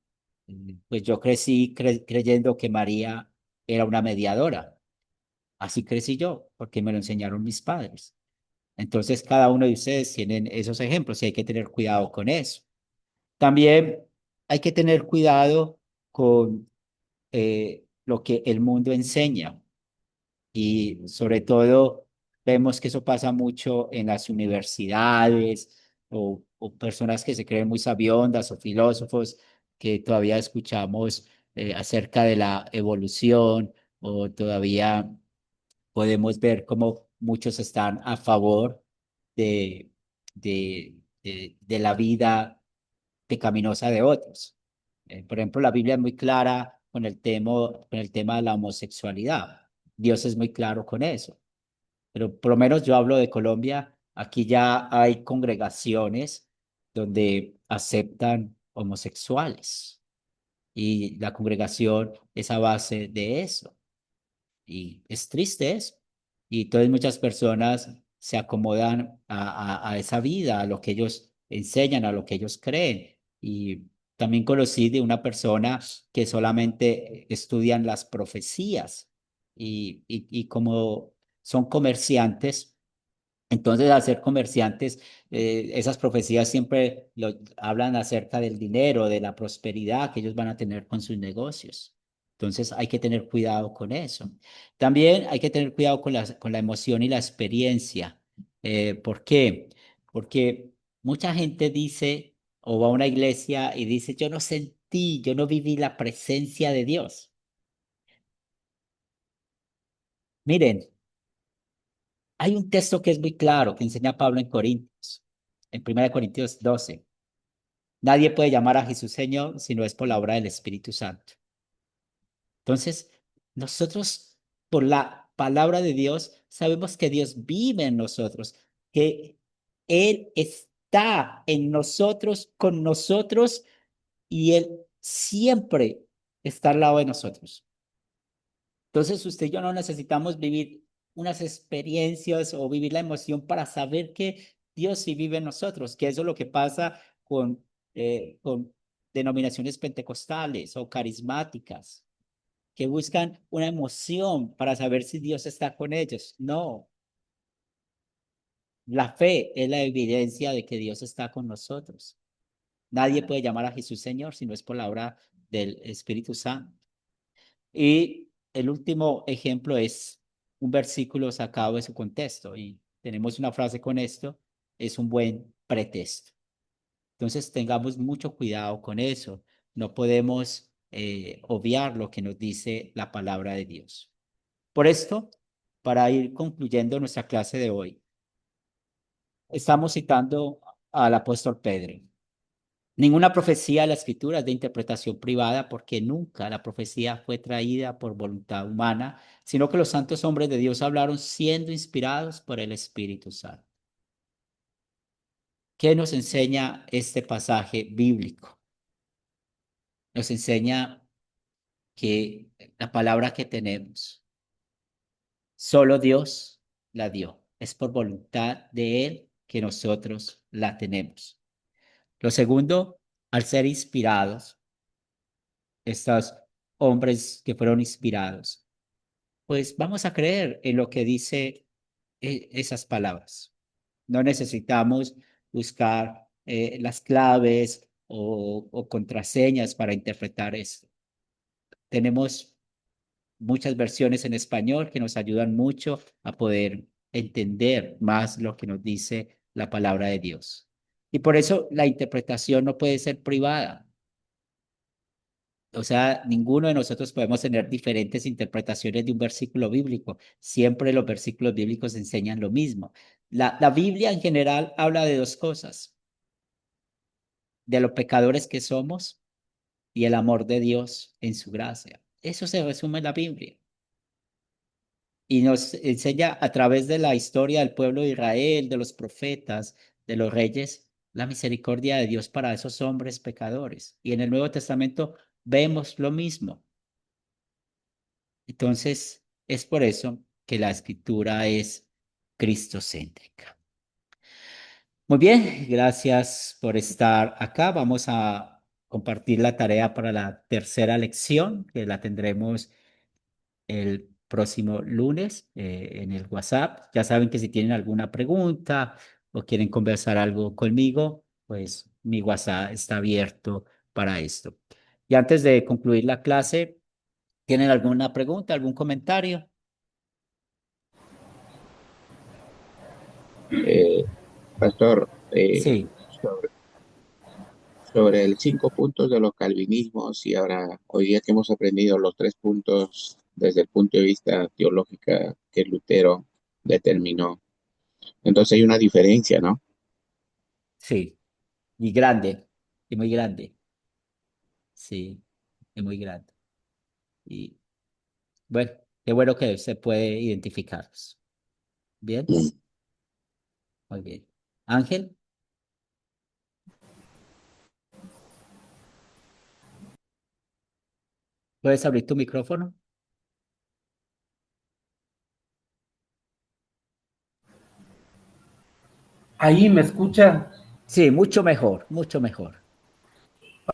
Pues yo crecí creyendo que María era una mediadora. Así crecí yo, porque me lo enseñaron mis padres. Entonces, cada uno de ustedes tienen esos ejemplos y hay que tener cuidado con eso. También hay que tener cuidado con lo que el mundo enseña y sobre todo vemos que eso pasa mucho en las universidades o personas que se creen muy sabiondas o filósofos que todavía escuchamos acerca de la evolución o todavía podemos ver cómo muchos están a favor de, de la vida pecaminosa de otros. Por ejemplo, la Biblia es muy clara con el tema de la homosexualidad. Dios es muy claro con eso. Pero por lo menos yo hablo de Colombia, aquí ya hay congregaciones donde aceptan homosexuales. y la congregación es a base de eso. Y es triste eso. Y entonces muchas personas se acomodan a esa vida, a lo que ellos enseñan, a lo que ellos creen. Y también conocí de una persona que solamente estudian las profecías y como son comerciantes, entonces, al ser comerciantes, esas profecías siempre hablan acerca del dinero, de la prosperidad que ellos van a tener con sus negocios. Entonces, hay que tener cuidado con eso. También hay que tener cuidado con la emoción y la experiencia. ¿Por qué? Porque mucha gente dice o va a una iglesia y dice, yo no sentí, yo no viví la presencia de Dios. Miren, hay un texto que es muy claro que enseña Pablo en Corintios, en 1 Corintios 12. Nadie puede llamar a Jesús Señor si no es por la obra del Espíritu Santo. Entonces, nosotros, por la palabra de Dios, sabemos que Dios vive en nosotros, que Él está en nosotros, con nosotros, y Él siempre está al lado de nosotros. Entonces, usted y yo no necesitamos vivir unas experiencias o vivir la emoción para saber que Dios sí vive en nosotros, que eso es lo que pasa con denominaciones pentecostales o carismáticas, que buscan una emoción para saber si Dios está con ellos. No, la fe es la evidencia de que Dios está con nosotros. Nadie puede llamar a Jesús Señor si no es por la obra del Espíritu Santo. Y el último ejemplo es un versículo sacado de su contexto y tenemos una frase con esto, es un buen pretexto. Entonces tengamos mucho cuidado con eso. No podemos obviar lo que nos dice la palabra de Dios. Por esto, para ir concluyendo nuestra clase de hoy, estamos citando al apóstol Pedro. Ninguna profecía de la escritura es de interpretación privada porque nunca la profecía fue traída por voluntad humana, sino que los santos hombres de Dios hablaron siendo inspirados por el Espíritu Santo. ¿Qué nos enseña este pasaje bíblico? Nos enseña que la palabra que tenemos, solo Dios la dio. Es por voluntad de Él que nosotros la tenemos. Lo segundo, al ser inspirados, estos hombres que fueron inspirados, pues vamos a creer en lo que dice esas palabras. No necesitamos buscar las claves o contraseñas para interpretar esto. Tenemos muchas versiones en español que nos ayudan mucho a poder entender más lo que nos dice la palabra de Dios. Y por eso la interpretación no puede ser privada. O sea, ninguno de nosotros podemos tener diferentes interpretaciones de un versículo bíblico. Siempre los versículos bíblicos enseñan lo mismo. La Biblia en general habla de dos cosas, de los pecadores que somos y el amor de Dios en su gracia. Eso se resume en la Biblia. Y nos enseña a través de la historia del pueblo de Israel, de los profetas, de los reyes, la misericordia de Dios para esos hombres pecadores. Y en el Nuevo Testamento vemos lo mismo. Entonces, es por eso que la escritura es cristocéntrica. Muy bien, gracias por estar acá. Vamos a compartir la tarea para la tercera lección, que la tendremos el próximo lunes en el WhatsApp. Ya saben que si tienen alguna pregunta o quieren conversar algo conmigo, pues mi WhatsApp está abierto para esto. Y antes de concluir la clase, ¿tienen alguna pregunta, algún comentario? Pastor, Sí, sobre, sobre el 5 puntos de los calvinismos y ahora hoy día que hemos aprendido los 3 puntos desde el punto de vista teológico que Lutero determinó. Entonces hay una diferencia, ¿no? sí, y grande, y muy grande, sí, y muy grande. Y bueno, qué bueno que se puede identificarlos. Bien, muy bien. Ángel, ¿Puedes abrir tu micrófono? Ahí me escucha, Sí, mucho mejor, mucho mejor.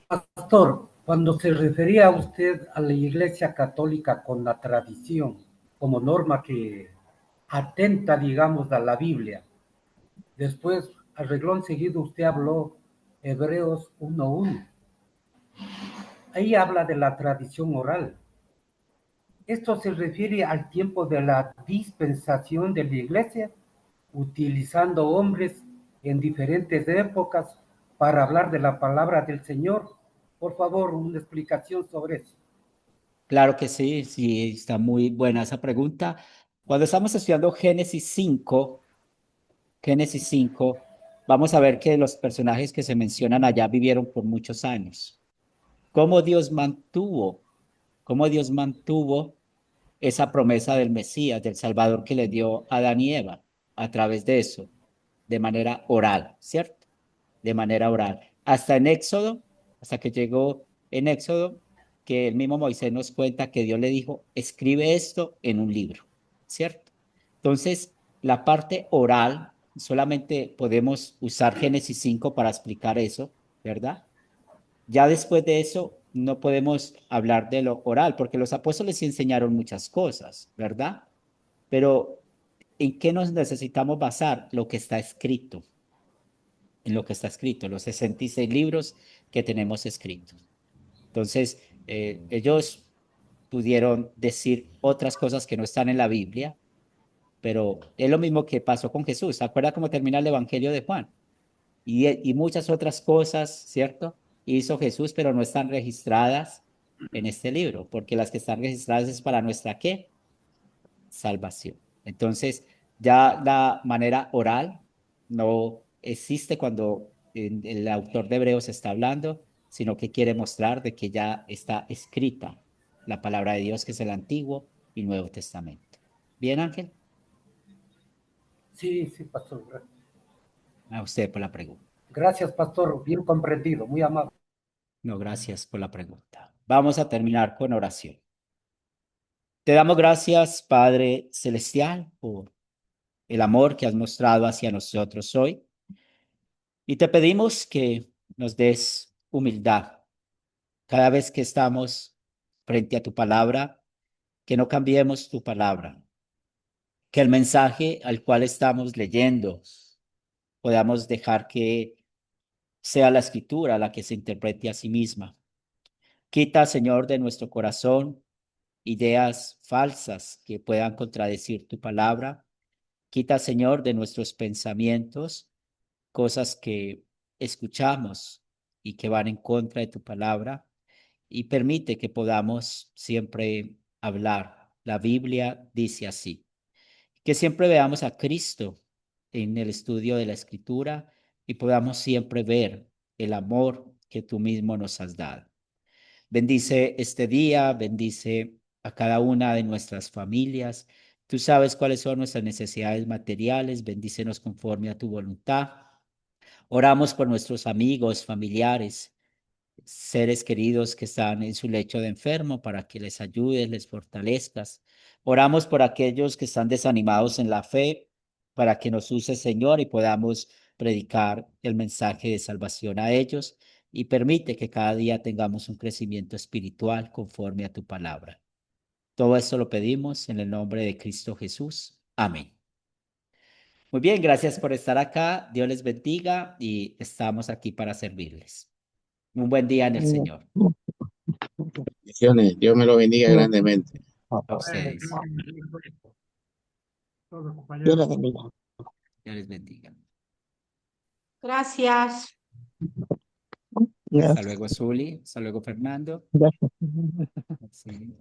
pastor, cuando se refería usted a la Iglesia Católica con la tradición como norma que atenta, digamos, a la Biblia. Después, al reglón seguido, usted habló Hebreos 1:1. Ahí habla de la tradición oral. Esto se refiere al tiempo de la dispensación de la Iglesia, utilizando hombres en diferentes épocas para hablar de la palabra del Señor. Por favor, una explicación sobre eso. Claro que sí, sí, está muy buena esa pregunta. Cuando estamos estudiando Génesis 5, vamos a ver que los personajes que se mencionan allá vivieron por muchos años. ¿Cómo Dios mantuvo, cómo Dios mantuvo esa promesa del Mesías, del Salvador que le dio a Adán y Eva a través de eso, de manera oral, ¿cierto? De manera oral. Hasta en Éxodo, hasta que llegó en Éxodo, que el mismo Moisés nos cuenta que Dios le dijo, escribe esto en un libro, ¿cierto? Entonces, la parte oral, solamente podemos usar Génesis 5 para explicar eso, ¿verdad? Ya después de eso, no podemos hablar de lo oral, porque los apóstoles sí enseñaron muchas cosas, ¿verdad? Pero ¿en qué nos necesitamos basar? Lo que está escrito, en lo que está escrito, los 66 libros que tenemos escritos. Entonces, ellos pudieron decir otras cosas que no están en la Biblia, pero es lo mismo que pasó con Jesús. ¿Se acuerda cómo termina el Evangelio de Juan? Y muchas otras cosas, ¿cierto? Hizo Jesús, pero no están registradas en este libro, porque las que están registradas es para nuestra ¿qué? Salvación. Entonces, ya la manera oral no existe cuando el autor de Hebreos está hablando, sino que quiere mostrar de que ya está escrita la palabra de Dios, que es el Antiguo y Nuevo Testamento. ¿Bien, Ángel? Sí, sí, pastor. A usted por la pregunta. Gracias, pastor. Bien comprendido, muy amable. No, gracias por la pregunta. Vamos a terminar con oración. Te damos gracias, Padre Celestial, por el amor que has mostrado hacia nosotros hoy. Y te pedimos que nos des humildad cada vez que estamos frente a tu palabra, que no cambiemos tu palabra, que el mensaje al cual estamos leyendo podamos dejar que sea la escritura la que se interprete a sí misma. Quita, Señor, de nuestro corazón ideas falsas que puedan contradecir tu palabra. Quita, Señor, de nuestros pensamientos cosas que escuchamos y que van en contra de tu palabra y permite que podamos siempre hablar. La Biblia dice así, que siempre veamos a Cristo en el estudio de la Escritura y podamos siempre ver el amor que tú mismo nos has dado. Bendice este día, bendice a cada una de nuestras familias. Tú sabes cuáles son nuestras necesidades materiales, bendícenos conforme a tu voluntad. Oramos por nuestros amigos, familiares, seres queridos que están en su lecho de enfermo para que les ayudes, les fortalezcas. Oramos por aquellos que están desanimados en la fe para que nos use, Señor, y podamos predicar el mensaje de salvación a ellos y permite que cada día tengamos un crecimiento espiritual conforme a tu palabra. Todo esto lo pedimos en el nombre de Cristo Jesús. Amén. Muy bien, gracias por estar acá. Dios les bendiga y estamos aquí para servirles. Un buen día en el Señor. Bendiciones. Dios me lo bendiga grandemente. A ustedes. Todos, Dios compañeros. les bendiga. Dios les bendiga. Gracias. Hasta Gracias. luego, Zuli. Hasta luego, Fernando. Gracias. Sí.